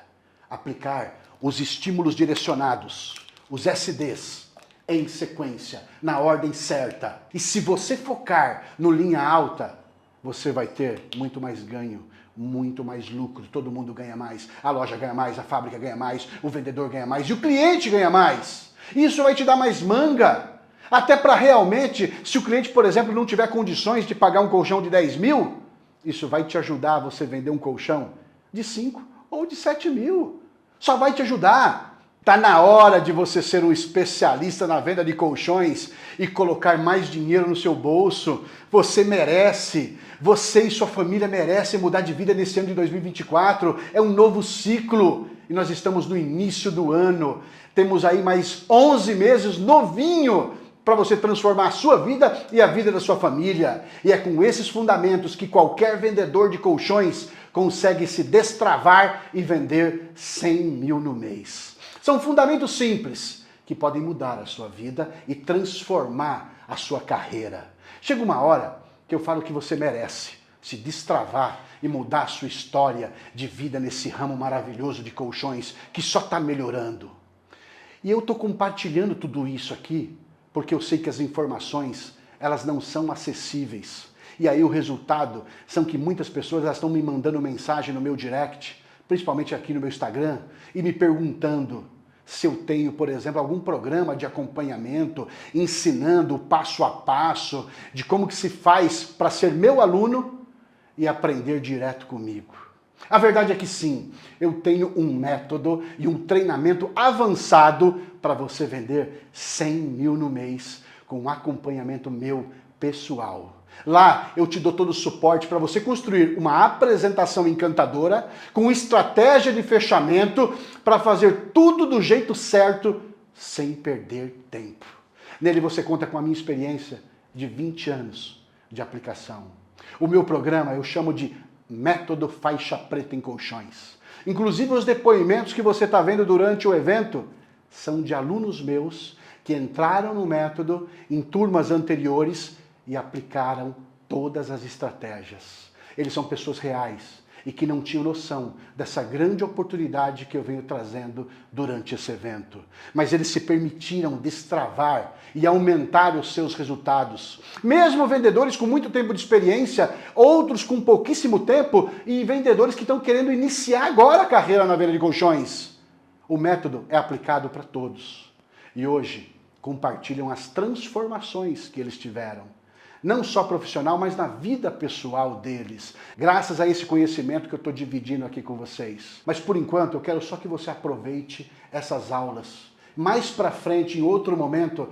Aplicar os estímulos direcionados, os SDs, em sequência, na ordem certa. E se você focar no linha alta, você vai ter muito mais ganho, muito mais lucro, todo mundo ganha mais, a loja ganha mais, a fábrica ganha mais, o vendedor ganha mais e o cliente ganha mais. Isso vai te dar mais manga, até para realmente, se o cliente, por exemplo, não tiver condições de pagar um colchão de 10 mil, isso vai te ajudar a você vender um colchão de 5 ou de 7 mil. Só vai te ajudar. Tá na hora de você ser um especialista na venda de colchões e colocar mais dinheiro no seu bolso. Você merece. Você e sua família merecem mudar de vida nesse ano de 2024. É um novo ciclo e nós estamos no início do ano. Temos aí mais 11 meses novinho para você transformar a sua vida e a vida da sua família. E é com esses fundamentos que qualquer vendedor de colchões consegue se destravar e vender 100 mil no mês. São fundamentos simples que podem mudar a sua vida e transformar a sua carreira. Chega uma hora que eu falo que você merece se destravar e mudar a sua história de vida nesse ramo maravilhoso de colchões que só está melhorando. E eu estou compartilhando tudo isso aqui porque eu sei que as informações, elas não são acessíveis. E aí o resultado são que muitas pessoas elas estão me mandando mensagem no meu direct, principalmente aqui no meu Instagram, e me perguntando se eu tenho, por exemplo, algum programa de acompanhamento, ensinando passo a passo de como que se faz para ser meu aluno e aprender direto comigo. A verdade é que sim, eu tenho um método e um treinamento avançado para você vender 100 mil no mês com um acompanhamento meu pessoal. Lá eu te dou todo o suporte para você construir uma apresentação encantadora com estratégia de fechamento para fazer tudo do jeito certo sem perder tempo. Nele você conta com a minha experiência de 20 anos de aplicação. O meu programa eu chamo de Método Faixa Preta em Colchões. Inclusive os depoimentos que você está vendo durante o evento são de alunos meus que entraram no método em turmas anteriores e aplicaram todas as estratégias. Eles são pessoas reais e que não tinham noção dessa grande oportunidade que eu venho trazendo durante esse evento. Mas eles se permitiram destravar e aumentar os seus resultados. Mesmo vendedores com muito tempo de experiência, outros com pouquíssimo tempo e vendedores que estão querendo iniciar agora a carreira na venda de colchões. O método é aplicado para todos. E hoje compartilham as transformações que eles tiveram. Não só profissional, mas na vida pessoal deles, graças a esse conhecimento que eu estou dividindo aqui com vocês. Mas por enquanto eu quero só que você aproveite essas aulas. Mais para frente, em outro momento,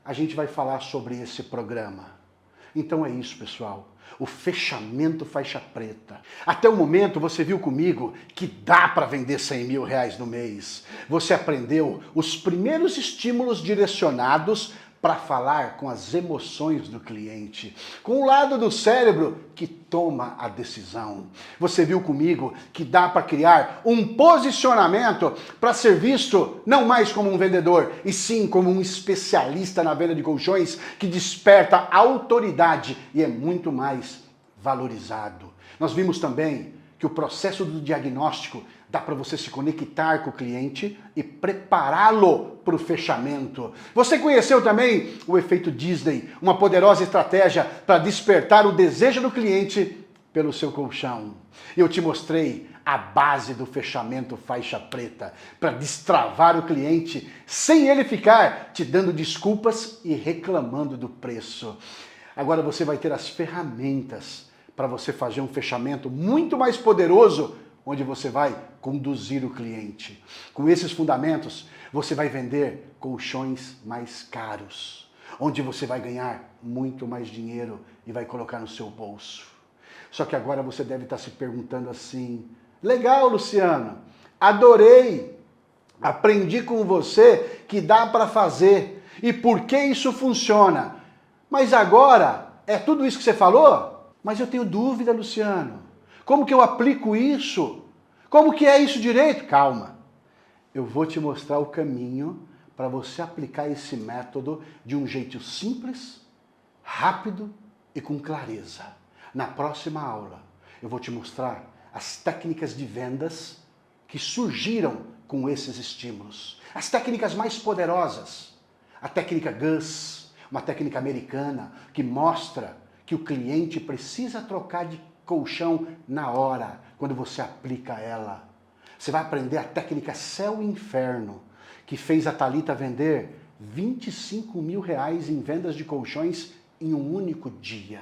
a gente vai falar sobre esse programa. Então é isso, pessoal. O fechamento faixa preta. Até o momento você viu comigo que dá para vender 100 mil reais no mês. Você aprendeu os primeiros estímulos direcionados para falar com as emoções do cliente, com o lado do cérebro que toma a decisão. Você viu comigo que dá para criar um posicionamento para ser visto não mais como um vendedor, e sim como um especialista na venda de colchões que desperta autoridade e é muito mais valorizado. Nós vimos também que o processo do diagnóstico dá para você se conectar com o cliente e prepará-lo para o fechamento. Você conheceu também o efeito Disney, uma poderosa estratégia para despertar o desejo do cliente pelo seu colchão. Eu te mostrei a base do fechamento faixa preta para destravar o cliente sem ele ficar te dando desculpas e reclamando do preço. Agora você vai ter as ferramentas para você fazer um fechamento muito mais poderoso, onde você vai conduzir o cliente. Com esses fundamentos, você vai vender colchões mais caros, onde você vai ganhar muito mais dinheiro e vai colocar no seu bolso. Só que agora você deve estar se perguntando assim: legal, Luciano, adorei, aprendi com você que dá para fazer e por que isso funciona. Mas agora, é tudo isso que você falou? Mas eu tenho dúvida, Luciano. Como que eu aplico isso? Como que é isso direito? Calma. Eu vou te mostrar o caminho para você aplicar esse método de um jeito simples, rápido e com clareza. Na próxima aula, eu vou te mostrar as técnicas de vendas que surgiram com esses estímulos. As técnicas mais poderosas. A técnica Gus, uma técnica americana que mostra que o cliente precisa trocar de colchão na hora, quando você aplica ela. Você vai aprender a técnica Céu e Inferno, que fez a Thalita vender 25 mil reais em vendas de colchões em um único dia.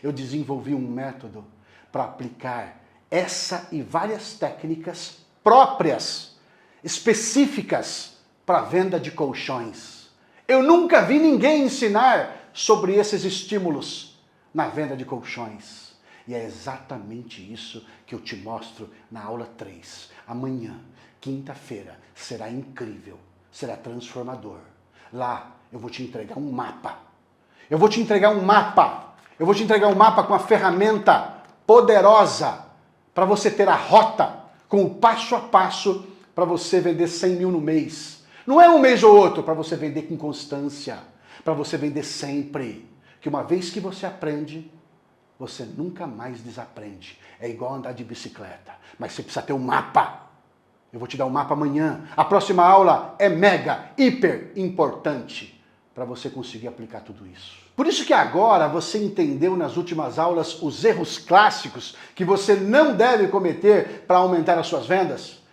Eu desenvolvi um método para aplicar essa e várias técnicas próprias, específicas para venda de colchões. Eu nunca vi ninguém ensinar sobre esses estímulos na venda de colchões. E é exatamente isso que eu te mostro na aula 3. Amanhã, quinta-feira, será incrível, será transformador. Lá eu vou te entregar um mapa. Eu vou te entregar um mapa. Eu vou te entregar um mapa com a ferramenta poderosa para você ter a rota com o passo a passo para você vender 100 mil no mês. Não é um mês ou outro, para você vender com constância, para você vender sempre. Que uma vez que você aprende, você nunca mais desaprende. É igual andar de bicicleta, mas você precisa ter um mapa. Eu vou te dar um mapa amanhã. A próxima aula é mega, hiper importante para você conseguir aplicar tudo isso. Por isso que agora você entendeu nas últimas aulas os erros clássicos que você não deve cometer para aumentar as suas vendas.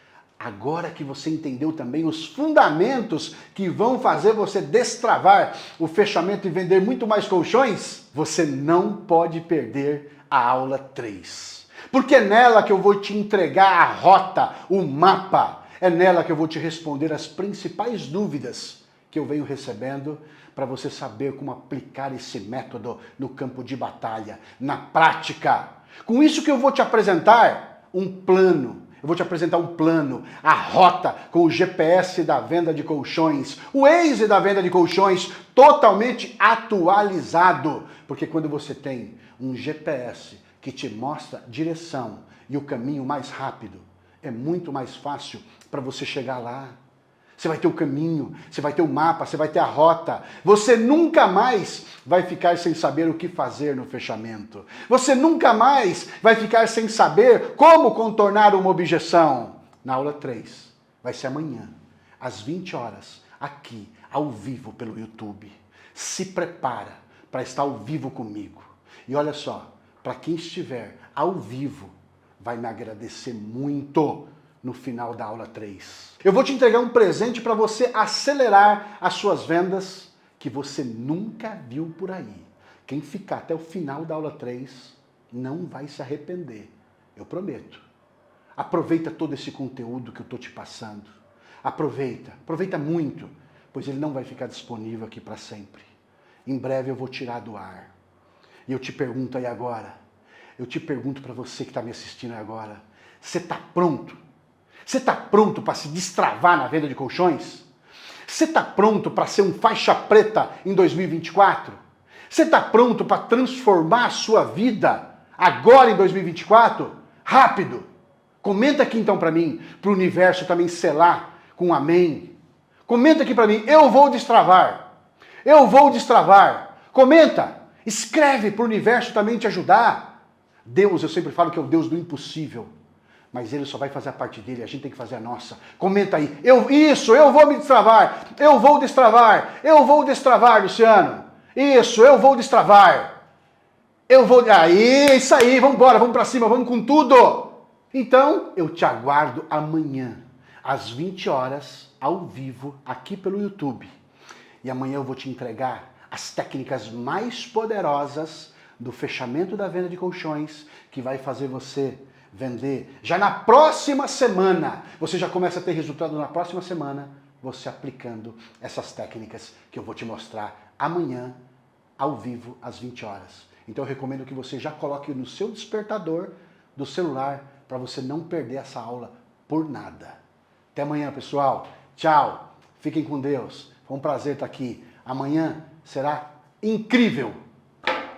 Agora que você entendeu também os fundamentos que vão fazer você destravar o fechamento e vender muito mais colchões, você não pode perder a aula 3. Porque é nela que eu vou te entregar a rota, o mapa. É nela que eu vou te responder as principais dúvidas que eu venho recebendo para você saber como aplicar esse método no campo de batalha, na prática. Com isso que eu vou te apresentar um plano. Eu vou te apresentar um plano, a rota com o GPS da venda de colchões, o Waze da venda de colchões totalmente atualizado. Porque quando você tem um GPS que te mostra direção e o caminho mais rápido, é muito mais fácil para você chegar lá. Você vai ter o caminho, você vai ter o mapa, você vai ter a rota. Você nunca mais vai ficar sem saber o que fazer no fechamento. Você nunca mais vai ficar sem saber como contornar uma objeção. Na aula 3, vai ser amanhã, às 20 horas, aqui, ao vivo pelo YouTube. Se prepara para estar ao vivo comigo. E olha só, para quem estiver ao vivo, vai me agradecer muito no final da aula 3. Eu vou te entregar um presente para você acelerar as suas vendas que você nunca viu por aí. Quem ficar até o final da aula 3 não vai se arrepender, eu prometo. Aproveita todo esse conteúdo que eu estou te passando. Aproveita muito, pois ele não vai ficar disponível aqui para sempre. Em breve eu vou tirar do ar. E eu te pergunto aí agora, eu te pergunto para você que está me assistindo agora, você está pronto? Você está pronto para se destravar na venda de colchões? Você está pronto para ser um faixa preta em 2024? Você está pronto para transformar a sua vida agora em 2024? Rápido! Comenta aqui então para mim, para o universo também selar com um amém. Comenta aqui para mim, eu vou destravar. Eu vou destravar. Comenta, escreve para o universo também te ajudar. Deus, eu sempre falo que é o Deus do impossível. Mas ele só vai fazer a parte dele, a gente tem que fazer a nossa. Comenta aí. Eu vou me destravar. Eu vou destravar, Luciano. Isso, eu vou destravar. Aí, isso aí, vamos embora, vamos pra cima, vamos com tudo. Então, eu te aguardo amanhã, às 20 horas, ao vivo, aqui pelo YouTube. E amanhã eu vou te entregar as técnicas mais poderosas do fechamento da venda de colchões, que vai fazer você vender já na próxima semana. Você já começa a ter resultado na próxima semana, você aplicando essas técnicas que eu vou te mostrar amanhã, ao vivo, às 20 horas. Então eu recomendo que você já coloque no seu despertador do celular para você não perder essa aula por nada. Até amanhã, pessoal. Tchau. Fiquem com Deus. Foi um prazer estar aqui. Amanhã será incrível.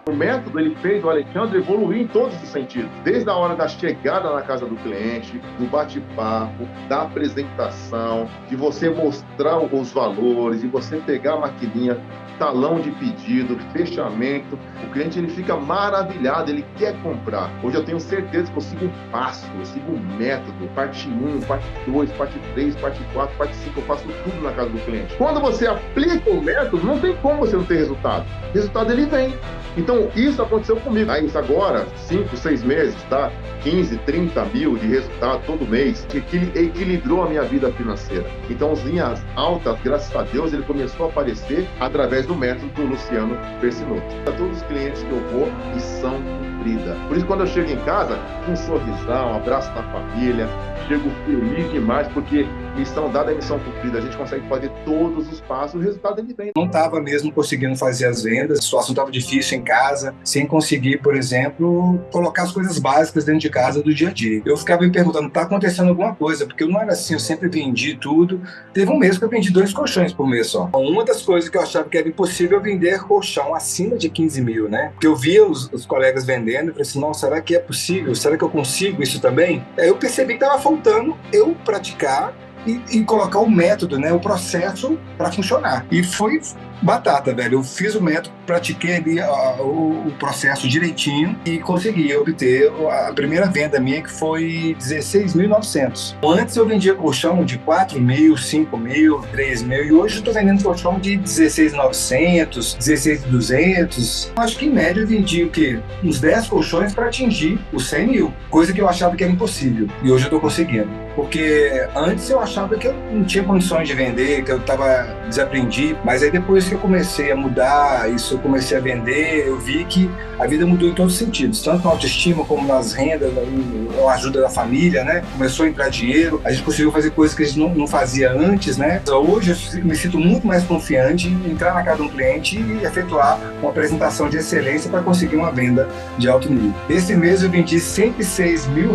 O método, ele fez o Alexandre evoluir em todos os sentidos. Desde a hora da chegada na casa do cliente, do bate-papo, da apresentação, de você mostrar os valores, de você pegar a maquininha, talão de pedido, fechamento. O cliente, ele fica maravilhado, ele quer comprar. Hoje eu tenho certeza que eu sigo um passo, eu sigo um método. Parte 1, parte 2, parte 3, parte 4, parte 5, eu faço tudo na casa do cliente. Quando você aplica o método, não tem como você não ter resultado. O resultado, ele vem. Então, isso aconteceu comigo. Aí, isso agora, 5, 6 meses, tá? 15, 30 mil de resultado todo mês, que equilibrou a minha vida financeira. Então, as linhas altas, graças a Deus, ele começou a aparecer através do método do Luciano Persinotto. Para todos os clientes que eu vou, missão cumprida. Por isso, quando eu chego em casa, um sorrisão, um abraço na família, chego feliz demais, porque missão dada é missão cumprida. A gente consegue fazer todos os passos, o resultado ele vem. Não estava mesmo conseguindo fazer as vendas, a situação estava difícil em casa, sem conseguir, por exemplo, colocar as coisas básicas dentro de casa do dia a dia. Eu ficava me perguntando, está acontecendo alguma coisa? Porque eu não era assim, eu sempre vendi tudo. Teve um mês que eu vendi 2 colchões por mês só. Uma das coisas que eu achava que era impossível é vender colchão acima de 15 mil, né? Porque eu via os colegas vendendo e falei assim, não, será que é possível? Será que eu consigo isso também? Aí eu percebi que estava faltando eu praticar e colocar o método, né, o processo para funcionar. E foi batata, velho. Eu fiz o método, pratiquei ali o processo direitinho e consegui obter a primeira venda minha, que foi 16.900. Antes eu vendia colchão de 4 mil, 5 mil, 3 mil, e hoje eu estou vendendo colchão de 16.900, 16.200. Acho que em média eu vendi o quê? Uns 10 colchões para atingir os 100 mil, coisa que eu achava que era impossível. E hoje eu estou conseguindo. Porque antes eu achava que eu não tinha condições de vender, que eu estava desaprendido, mas aí depois que eu comecei a mudar, isso eu comecei a vender, eu vi que a vida mudou em todos os sentidos, tanto na autoestima como nas rendas, na ajuda da família, né? Começou a entrar dinheiro, a gente conseguiu fazer coisas que a gente não fazia antes, né? Então, hoje eu me sinto muito mais confiante em entrar na casa de um cliente e efetuar uma apresentação de excelência para conseguir uma venda de alto nível. Esse mês eu vendi R$106 mil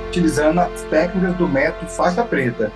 utilizando as técnicas do método faixa preta.